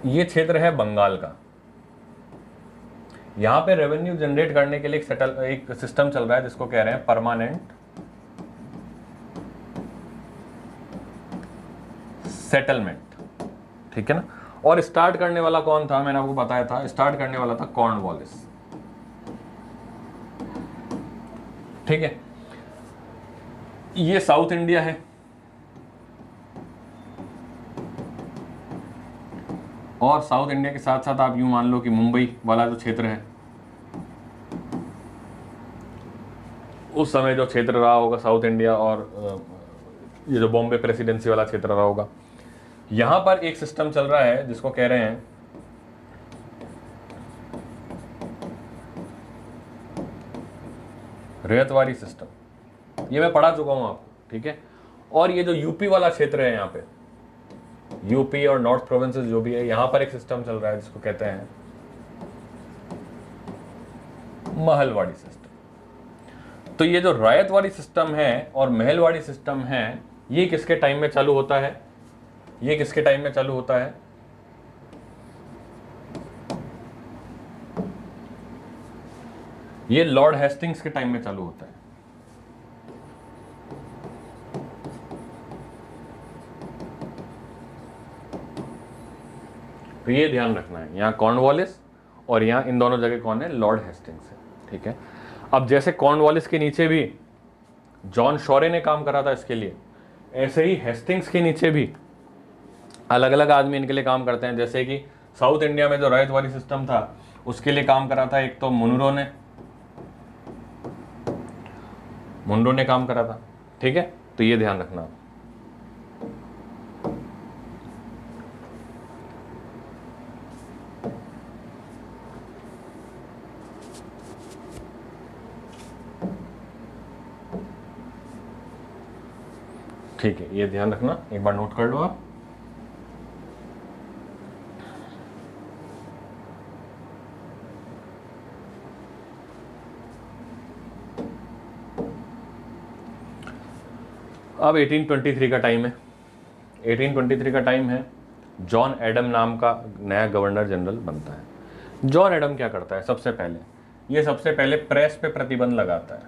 ये क्षेत्र है बंगाल का। यहां पे रेवेन्यू जनरेट करने के लिए एक सिस्टम चल रहा है जिसको कह रहे हैं परमानेंट सेटलमेंट, ठीक है ना। और स्टार्ट करने वाला कौन था, मैंने आपको बताया था, स्टार्ट करने वाला था कॉर्नवालिस, ठीक है। ये साउथ इंडिया है और साउथ इंडिया के साथ साथ आप यूं मान लो कि मुंबई वाला जो क्षेत्र है, उस समय जो क्षेत्र रहा होगा साउथ इंडिया, और ये जो बॉम्बे प्रेसिडेंसी वाला क्षेत्र रहा होगा, यहां पर एक सिस्टम चल रहा है जिसको कह रहे हैं रैयतवाड़ी सिस्टम। ये मैं पढ़ा चुका हूं आपको, ठीक है। और ये जो यूपी वाला क्षेत्र है, यहाँ पे यूपी और नॉर्थ प्रोविंसेस जो भी है, यहां पर एक सिस्टम चल रहा है जिसको कहते हैं महलवाड़ी सिस्टम। तो ये जो रायतवाड़ी सिस्टम है और महलवाड़ी सिस्टम है, ये किसके टाइम में चालू होता है? ये किसके टाइम में चालू होता है? ये लॉर्ड हेस्टिंग्स के टाइम में चालू होता है। तो ये ध्यान रखना है, यहां कॉर्नवालिस और यहां इन दोनों जगह कौन है? लॉर्ड हेस्टिंग्स है। ठीक है, अब जैसे कॉर्नवालिस के नीचे भी जॉन शॉरे ने काम करा था इसके लिए, ऐसे ही हेस्टिंग्स के नीचे भी अलग अलग आदमी इनके लिए काम करते हैं। जैसे कि साउथ इंडिया में जो रायतवाड़ी सिस्टम था उसके लिए काम करा था एक तो मुनरो ने काम करा था। ठीक है, तो ये ध्यान रखना। ठीक है, ये ध्यान रखना, एक बार नोट कर लो आप। अब 1823 का टाइम है। 1823 का टाइम है, जॉन एडम नाम का नया गवर्नर जनरल बनता है। जॉन एडम क्या करता है? सबसे पहले प्रेस पे प्रतिबंध लगाता है।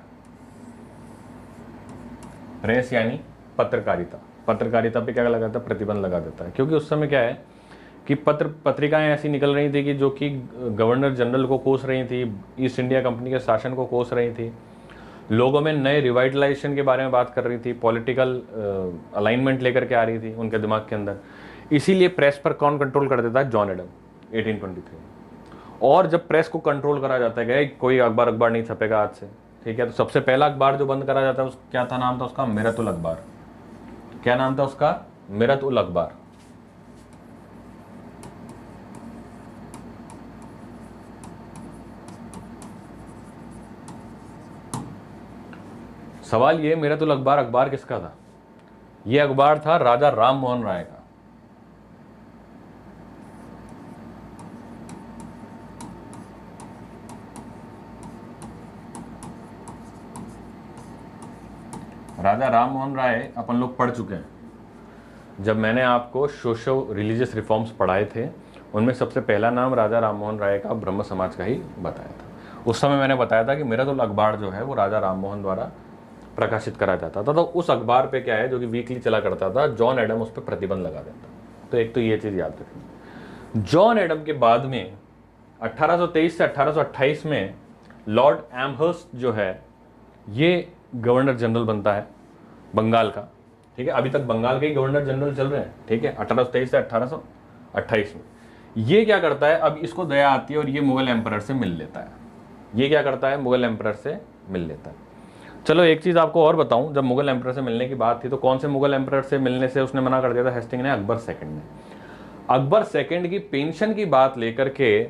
प्रेस यानी पत्रकारिता पे क्या लगाता है? प्रतिबंध लगा देता है। क्योंकि उस समय क्या है कि पत्रिकाएं ऐसी निकल रही थी कि जो कि गवर्नर जनरल को कोस रही थी, ईस्ट इंडिया कंपनी के शासन को कोस रही थी, लोगों में नए रिवाइटलाइजेशन के बारे में बात कर रही थी, पॉलिटिकल अलाइनमेंट लेकर के आ रही थी उनके दिमाग के अंदर। इसीलिए प्रेस पर कौन कंट्रोल कर देता है? John Adam 1823। और जब प्रेस को कंट्रोल करा जाता है कि कोई अखबार नहीं छपेगा आज से, ठीक है, तो सबसे पहला अखबार जो बंद करा जाता है क्या था? नाम था उसका मिरत उल अखबार। क्या नाम था उसका? मिरत उल अखबार। सवाल ये, मिरत उल अखबार अखबार किसका था? ये अखबार था राजा राम मोहन राय का। राजा राम मोहन राय अपन लोग पढ़ चुके हैं। जब मैंने आपको सोशो रिलीजियस रिफॉर्म्स पढ़ाए थे, उनमें सबसे पहला नाम राजा राम मोहन राय का ब्रह्म समाज का ही बताया था। उस समय मैंने बताया था कि मिरत उल अखबार जो है वो राजा राम मोहन द्वारा प्रकाशित करा जाता था। तो उस अखबार पे क्या है, जो कि वीकली चला करता था, जॉन एडम उस पर प्रतिबंध लगा देता। तो एक तो ये चीज़ याद रखनी। जॉन एडम के बाद में 1823 से 1828 में लॉर्ड एमहर्स्ट जो है ये गवर्नर जनरल बनता है बंगाल का। ठीक है, अभी तक बंगाल के ही गवर्नर जनरल चल रहे हैं। ठीक है, 1823 से 1828 में ये क्या करता है, अब इसको दया आती है और ये मुगल एम्परर से मिल लेता है। ये क्या करता है? मुगल एम्परर से मिल लेता है। चलो एक चीज़ आपको और बताऊं, जब मुगल एम्परर से मिलने की बात थी तो कौन से मुगल एम्परर से मिलने से उसने मना कर दिया था? हेस्टिंग ने, अकबर सेकंड ने। अकबर सेकंड की पेंशन की बात लेकर के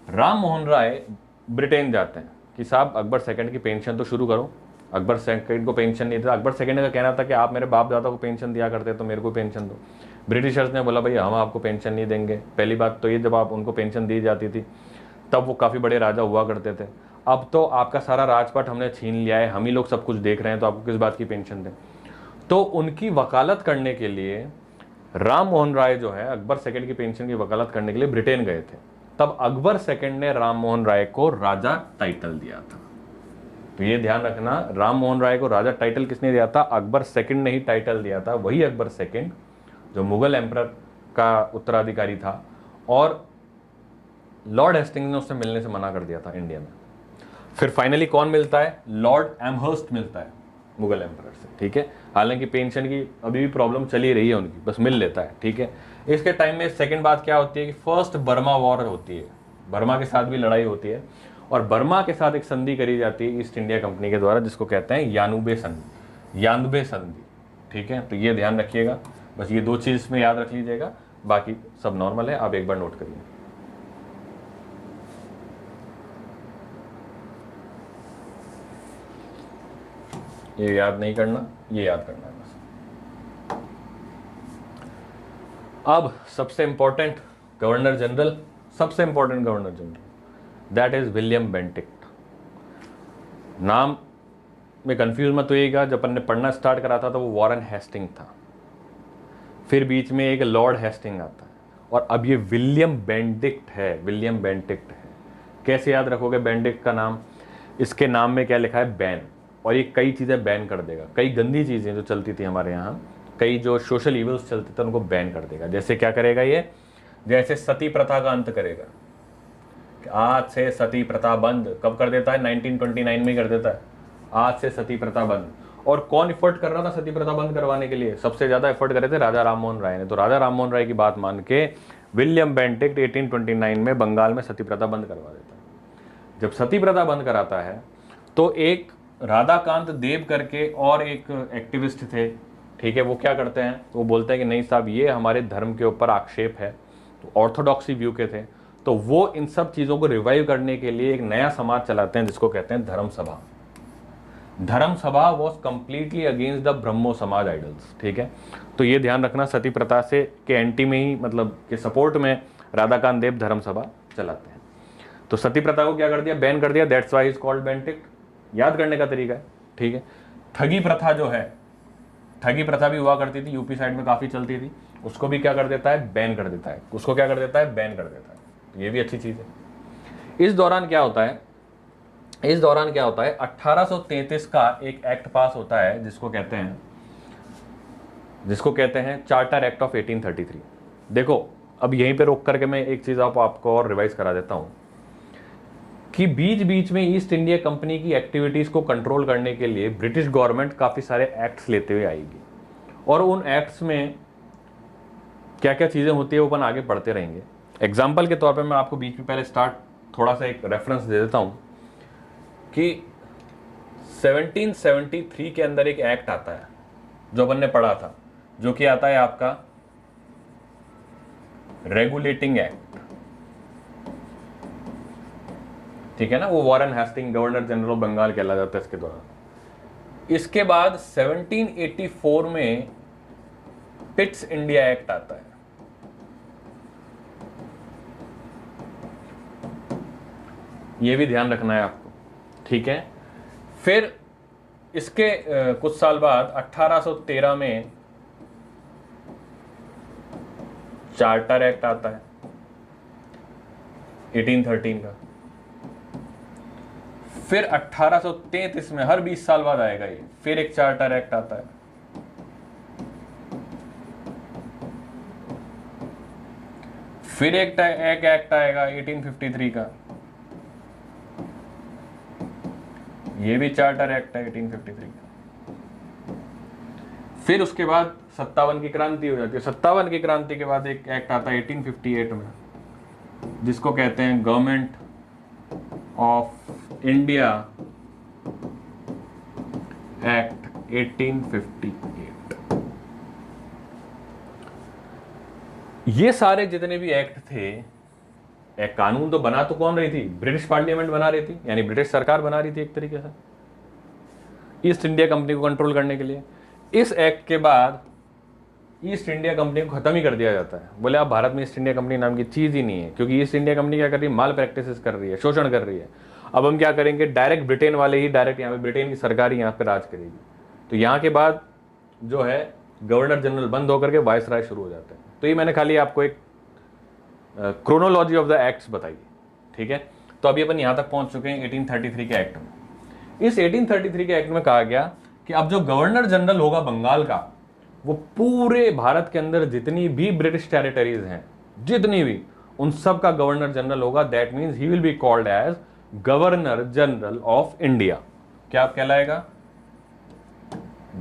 राम मोहन राय ब्रिटेन जाते हैं कि साहब अकबर सेकंड की पेंशन तो शुरू करो। अकबर सेकंड को पेंशन नहीं था। अकबर सेकंड का कहना था कि आप मेरे बाप दादा को पेंशन दिया करते तो मेरे को पेंशन दो। ब्रिटिशर्स ने बोला भाई हम आपको पेंशन नहीं देंगे। पहली बात तो ये, जब आप उनको पेंशन दी जाती थी तब वो काफ़ी बड़े राजा हुआ करते थे। अब तो आपका सारा राजपाट हमने छीन लिया है, हम ही लोग सब कुछ देख रहे हैं, तो आपको किस बात की पेंशन दें? तो उनकी वकालत करने के लिए राम मोहन राय जो है अकबर सेकंड की पेंशन की वकालत करने के लिए ब्रिटेन गए थे। तब अकबर सेकंड ने राम मोहन राय को राजा टाइटल दिया था। तो ये ध्यान रखना, राम मोहन राय को राजा टाइटल किसने दिया था? अकबर सेकंड ने ही टाइटल दिया था। वही अकबर सेकंड जो मुगल एम्परर का उत्तराधिकारी था और लॉर्ड हेस्टिंग्स ने उससे मिलने से मना कर दिया था इंडिया में। फिर फाइनली कौन मिलता है? लॉर्ड एमहर्स्ट मिलता है मुगल एम्परर से। ठीक है, हालांकि पेंशन की अभी भी प्रॉब्लम चली रही है उनकी, बस मिल लेता है। ठीक है, इसके टाइम में सेकंड बात क्या होती है कि फर्स्ट बर्मा वॉर होती है। बर्मा के साथ भी लड़ाई होती है और बर्मा के साथ एक संधि करी जाती है ईस्ट इंडिया कंपनी के द्वारा, जिसको कहते हैं यानुबे संधि। ठीक है, तो ये ध्यान रखिएगा, बस ये दो चीज में याद रख लीजिएगा, बाकी सब नॉर्मल है। आप एक बार नोट करिए। ये याद नहीं करना, ये याद करना है बस। अब सबसे important governor general, that is William Bentinck. नाम में कंफ्यूज मत होइएगा, जब अपन ने पढ़ना स्टार्ट करा था तो वो वॉरेन हेस्टिंग था, फिर बीच में एक लॉर्ड हेस्टिंग आता है, और अब ये विलियम बेंटिक्ट है। विलियम बेंटिक्ट है। कैसे याद रखोगे बेंटिक्ट का नाम? इसके नाम में क्या लिखा है? बैन। और ये कई चीज़ें बैन कर देगा, कई गंदी चीज़ें जो चलती थी हमारे यहाँ, कई जो सोशल इवल्स चलते थे उनको बैन कर देगा। जैसे क्या करेगा ये? जैसे सती प्रथा का अंत करेगा, कि आज से सती प्रथा बंद। कब कर देता है? 1929 में कर देता है, आज से सती प्रथा बंद। और कौन एफर्ट कर रहा था सती प्रथा बंद करवाने के लिए? सबसे ज्यादा एफर्ट करे थे राजा राममोहन राय ने। तो राजा राममोहन राय की बात मान के विलियम बेंटिक्ट 1829 में बंगाल में सती प्रथा बंद करवा देता है। जब सती प्रथा बंद कराता है तो एक राधाकांत देव करके और एक एक्टिविस्ट थे, ठीक है, वो क्या करते हैं? वो बोलते हैं कि नहीं साहब, ये हमारे धर्म के ऊपर आक्षेप है। तो ऑर्थोडॉक्सी व्यू के थे, तो वो इन सब चीज़ों को रिवाइव करने के लिए एक नया समाज चलाते हैं जिसको कहते हैं धर्म सभा। धर्म सभा वॉज कंप्लीटली अगेंस्ट द ब्रह्मो समाज आइडल्स, ठीक है। तो ये ध्यान रखना, सती प्रथा से के एंटी में ही, मतलब के सपोर्ट में राधाकांत देव धर्म सभा चलाते हैं। तो सती प्रथा को क्या कर दिया? बैन कर दिया। That's why is called Bentinck. याद करने का तरीका है, ठीक है। ठगी प्रथा जो है, ठगी प्रथा भी हुआ करती थी, यूपी साइड में काफ़ी चलती थी, उसको भी क्या कर देता है? बैन कर देता है। उसको क्या कर देता है? बैन कर देता है। तो ये भी अच्छी चीज़ है। इस दौरान क्या होता है? 1833 का एक एक्ट पास होता है जिसको कहते हैं चार्टर एक्ट ऑफ 1833। देखो, अब यहीं पे रोक करके मैं एक चीज़ आपको और रिवाइज करा देता हूँ कि बीच बीच में ईस्ट इंडिया कंपनी की एक्टिविटीज़ को कंट्रोल करने के लिए ब्रिटिश गवर्नमेंट काफ़ी सारे एक्ट्स लेते हुए आएगी, और उन एक्ट्स में क्या क्या चीज़ें होती है वो अपन आगे पढ़ते रहेंगे। एग्जाम्पल के तौर पे मैं आपको बीच में पहले थोड़ा सा एक रेफरेंस दे देता हूँ कि 1773 के अंदर एक एक्ट आता है जो अपन ने पढ़ा था, जो कि आता है आपका रेगुलेटिंग एक्ट, ठीक है ना। वो Warren Hasting governor general of Bengal कहला जाता है इसके दौरान। इसके बाद 1784 में पिट्स इंडिया एक्ट आता है। ये भी ध्यान रखना है आपको, ठीक है। फिर इसके कुछ साल बाद 1813 में चार्टर एक्ट आता है 1813 का। फिर 1833 में, हर 20 साल बाद आएगा ये, फिर एक चार्टर एक्ट आता है। फिर एक एक्ट आएगा 1853 का, ये भी चार्टर एक्ट है 1853 का। फिर उसके बाद 57 की क्रांति हो जाती है। 57 की क्रांति के बाद एक एक्ट आता है 1858 में, जिसको कहते हैं गवर्नमेंट ऑफ इंडिया एक्ट 1858। ये सारे जितने भी एक्ट थे, एक कानून तो बना तो कौन रही थी? ब्रिटिश पार्लियामेंट बना रही थी, यानी ब्रिटिश सरकार बना रही थी एक तरीके से, ईस्ट इंडिया कंपनी को कंट्रोल करने के लिए। इस एक्ट के बाद ईस्ट इंडिया कंपनी को खत्म ही कर दिया जाता है। बोले आप भारत में ईस्ट इंडिया कंपनी नाम की चीज ही नहीं है, क्योंकि ईस्ट इंडिया कंपनी क्या कर रही है? माल प्रैक्टिसेस कर रही है, शोषण कर रही है। अब हम क्या करेंगे? डायरेक्ट ब्रिटेन वाले ही डायरेक्ट यहाँ पे, ब्रिटेन की सरकार ही यहाँ पे राज करेगी। तो यहाँ के बाद जो है गवर्नर जनरल बंद होकर के वायसराय शुरू हो जाते हैं। तो ये मैंने खाली आपको एक क्रोनोलॉजी ऑफ द एक्ट्स बताई, ठीक है। तो अभी अपन यहाँ तक पहुंच चुके हैं 1833 के एक्ट में। इस 1833 के एक्ट में कहा गया कि अब जो गवर्नर जनरल होगा बंगाल का, वो पूरे भारत के अंदर जितनी भी ब्रिटिश टेरिटरीज हैं, जितनी भी, उन सब का गवर्नर जनरल होगा। That means he will be called as governor general of India. क्या आप कहलाएगा?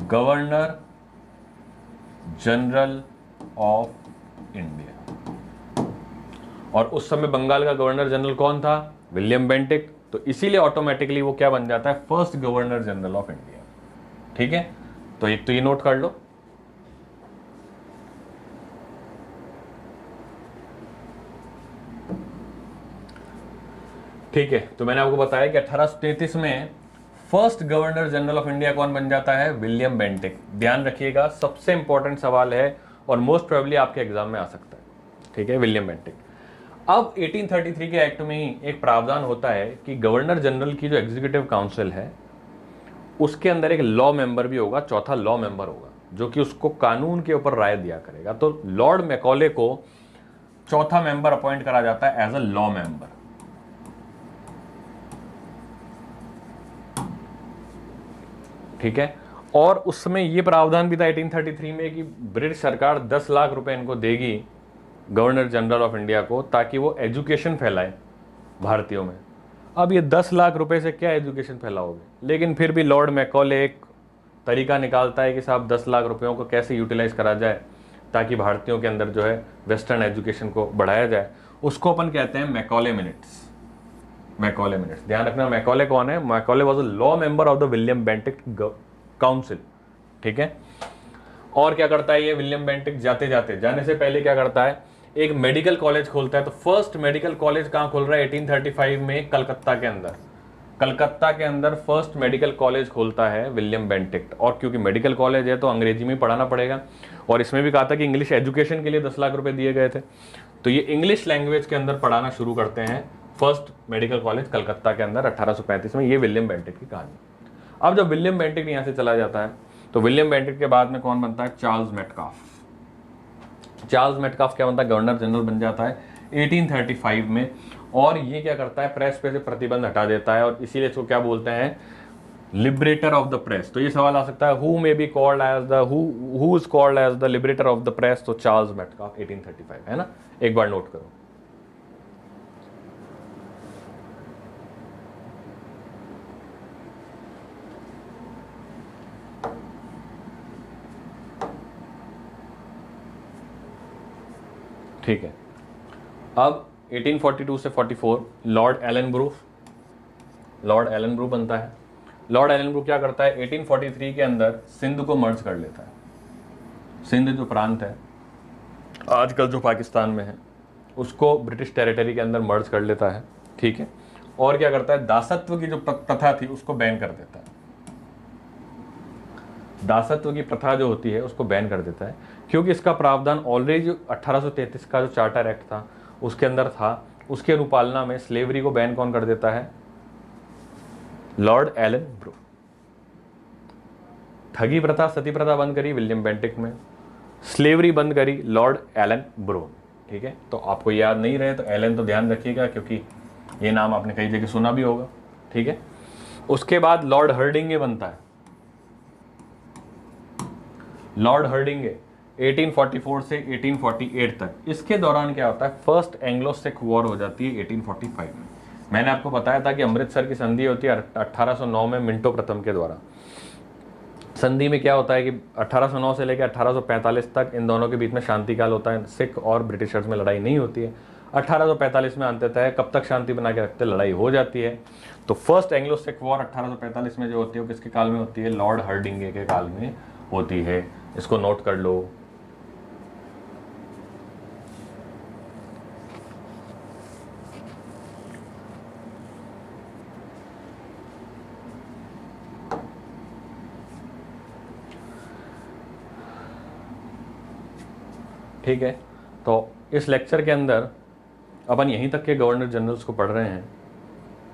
Governor general of India. और उस समय बंगाल का गवर्नर जनरल कौन था? William Bentinck. तो इसीलिए ऑटोमेटिकली वो क्या बन जाता है? First governor general of India, ठीक है। तो एक तो ये नोट कर लो। ठीक है, तो मैंने आपको बताया कि 1833 में first governor general of India कौन बन जाता है? William Bentinck. ध्यान रखिएगा, सबसे इंपॉर्टेंट सवाल है और मोस्ट प्रोबेबली आपके एग्जाम में आ सकता है, ठीक है, विलियम बेंटिक। अब 1833 के एक्ट में ही एक प्रावधान होता है कि गवर्नर जनरल की जो एग्जीक्यूटिव काउंसिल है उसके अंदर एक लॉ मेंबर भी होगा, चौथा लॉ मेंबर होगा, जो कि उसको कानून के ऊपर राय दिया करेगा। तो लॉर्ड मैकॉले को चौथा मेंबर अपॉइंट करा जाता है एज अ लॉ मेंबर। ठीक है, और उसमें यह प्रावधान भी था 1833 में कि ब्रिटिश सरकार 10 लाख रुपए इनको देगी, गवर्नर जनरल ऑफ इंडिया को, ताकि वो एजुकेशन फैलाए भारतीयों में। अब ये 10 लाख रुपए से क्या एजुकेशन फैलाओगे, लेकिन फिर भी लॉर्ड मैकॉले एक तरीका निकालता है कि साहब 10 लाख रुपयों को कैसे यूटिलाइज करा जाए ताकि भारतीयों के अंदर जो है वेस्टर्न एजुकेशन को बढ़ाया जाए। उसको अपन कहते हैं मैकॉले मिनट्स। मैकॉले मिनट्स, ध्यान रखना मैकॉले कौन है। Macaulay was a law member of the William Bentinck council. ठीक है, और क्या करता है ये विलियम बेंटिक, जाने से पहले क्या करता है, एक मेडिकल कॉलेज खोलता है। तो फर्स्ट मेडिकल कॉलेज कहाँ खोल रहा है 1835 में, कलकत्ता के अंदर। कलकत्ता के अंदर फर्स्ट मेडिकल कॉलेज खोलता है विलियम बेंटिक। और क्योंकि मेडिकल कॉलेज है तो अंग्रेजी में पढ़ाना पड़ेगा, और इसमें भी कहा था कि इंग्लिश एजुकेशन के लिए 10 लाख रुपए दिए गए थे। तो ये इंग्लिश लैंग्वेज के अंदर पढ़ाना शुरू करते हैं फर्स्ट मेडिकल कॉलेज कलकत्ता के अंदर 1835 में। ये विलियम बेंटिक की कहानी। अब जब विलियम बेंटिक यहाँ से चला जाता है तो विलियम बेंटिक के बाद में कौन बनता है, चार्ल्स मेटकाफ। चार्ल्स मेटकाफ क्या बनता है, गवर्नर जनरल बन जाता है 1835 में। और ये क्या करता है, प्रेस पे से प्रतिबंध हटा देता है, और इसीलिए इसको क्या बोलते हैं, लिबरेटर ऑफ द प्रेस। तो ये सवाल आ सकता है, who may be called as the who is called as the liberator of the press. तो चार्ल्स मेटकाफ 1835 है ना, एक बार नोट करो। ठीक है, अब 1842 से 44 लॉर्ड एलन ब्रू बनता है। लॉर्ड एलन ब्रू क्या करता है, 1843 के अंदर सिंध को मर्ज कर लेता है। सिंध जो प्रांत है आजकल जो पाकिस्तान में है, उसको ब्रिटिश टेरिटरी के अंदर मर्ज कर लेता है। ठीक है, और क्या करता है, दासत्व की जो प्रथा थी उसको बैन कर देता है। दासत्व की प्रथा जो होती है उसको बैन कर देता है, क्योंकि इसका प्रावधान ऑलरेडी 1833 का जो चार्टर एक्ट था उसके अंदर था। उसके अनुपालना में स्लेवरी को बैन कौन कर देता है, लॉर्ड एलन ब्रू। ठगी प्रथा, सती प्रथा बंद करी विलियम बेंटिक में, स्लेवरी बंद करी लॉर्ड एलन ब्रू। ठीक है, तो आपको याद नहीं रहे तो एलन तो ध्यान रखिएगा, क्योंकि ये नाम आपने कई जगह सुना भी होगा। ठीक है, उसके बाद लॉर्ड हर्डिंगे बनता है। लॉर्ड हर्डिंगे 1844 से 1848 तक। इसके दौरान क्या होता है, फर्स्ट एंग्लो सिख वॉर हो जाती है 1845 में। मैंने आपको बताया था कि अमृतसर की संधि होती है 1809 में मिंटो प्रथम के द्वारा। संधि में क्या होता है कि 1809 से लेकर 1845 तक इन दोनों के बीच में शांति काल होता है, सिख और ब्रिटिशर्स में लड़ाई नहीं होती है। 1845 में अंततः कब तक शांति बना के रखते, लड़ाई हो जाती है। तो फर्स्ट एंग्लो सिख वॉर 1845 में जो होती है वो किसके काल में होती है, लॉर्ड हर्डिंगे के काल में होती है। इसको नोट कर लो। ठीक है, तो इस लेक्चर के अंदर अपन यहीं तक के गवर्नर जनरल्स को पढ़ रहे हैं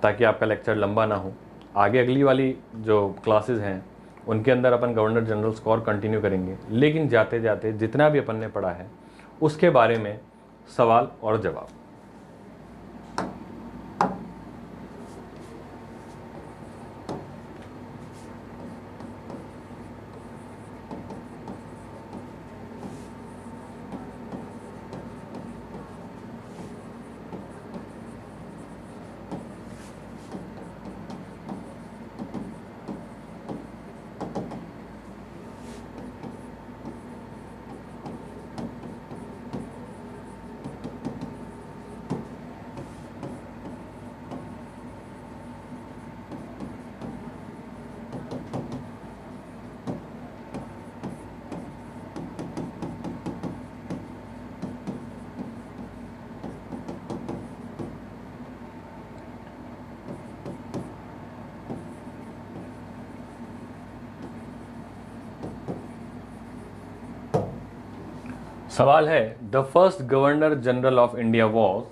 ताकि आपका लेक्चर लंबा ना हो। आगे अगली वाली जो क्लासेस हैं उनके अंदर अपन गवर्नर जनरल्स को और कंटिन्यू करेंगे, लेकिन जाते जाते जितना भी अपन ने पढ़ा है उसके बारे में सवाल और जवाब। सवाल है, the first governor general of India was,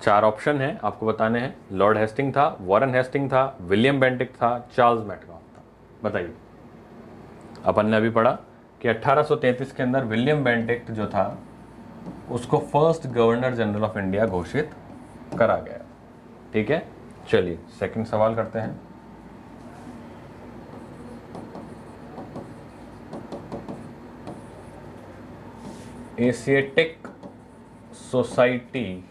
4 option है आपको बताने हैं। लॉर्ड हेस्टिंग था, वॉरेन हेस्टिंग था, विलियम बेंटिक था, चार्ल्स मेटकाफ था। बताइए। अपन ने अभी पढ़ा कि 1833 के अंदर विलियम बेंटिक्ट जो था उसको first governor general of India घोषित करा गया। ठीक है, चलिए सेकंड सवाल करते हैं। Asiatic Society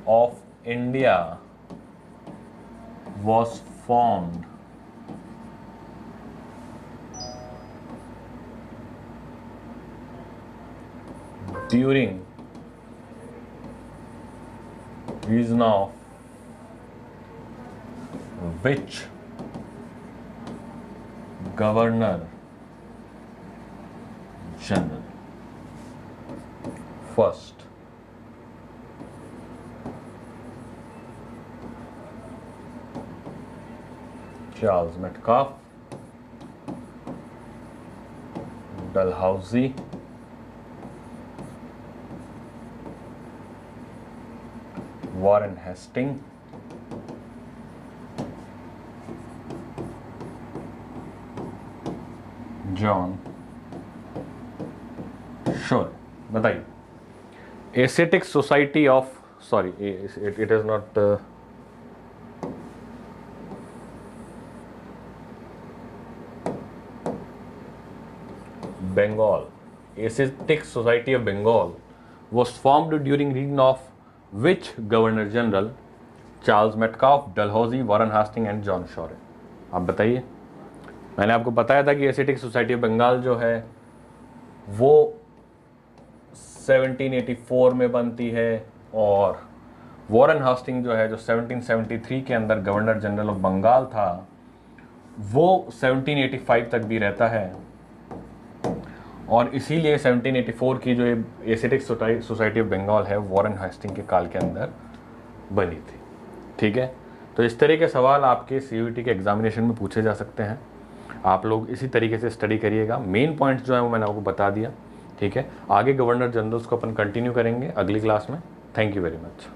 of India was formed during reign of which governor general? First, Charles Metcalfe, Dalhousie, Warren Hastings, John Shore. बताइए। Asiatic Society of, sorry it is not, Bengal. Asiatic Society of Bengal was formed during reign of which Governor General? Charles Metcalfe, Dalhousie, Warren Hastings and John Shore। आप बताइए। मैंने आपको बताया था कि Asiatic Society of Bengal जो है वो 1784 में बनती है और वॉरेन हास्टिंग जो है जो 1773 के अंदर गवर्नर जनरल ऑफ बंगाल था वो 1785 तक भी रहता है और इसीलिए 1784 की जो एशियाटिक सोसाइटी ऑफ बंगाल है वॉरेन हास्टिंग के काल के अंदर बनी थी। ठीक है, तो इस तरह के सवाल आपके सीयूईटी के एग्जामिनेशन में पूछे जा सकते हैं। आप लोग इसी तरीके से स्टडी करिएगा। मेन पॉइंट्स जो है वो मैंने आपको बता दिया। ठीक है, आगे गवर्नर जनरल्स को अपन कंटिन्यू करेंगे अगली क्लास में। Thank you very much.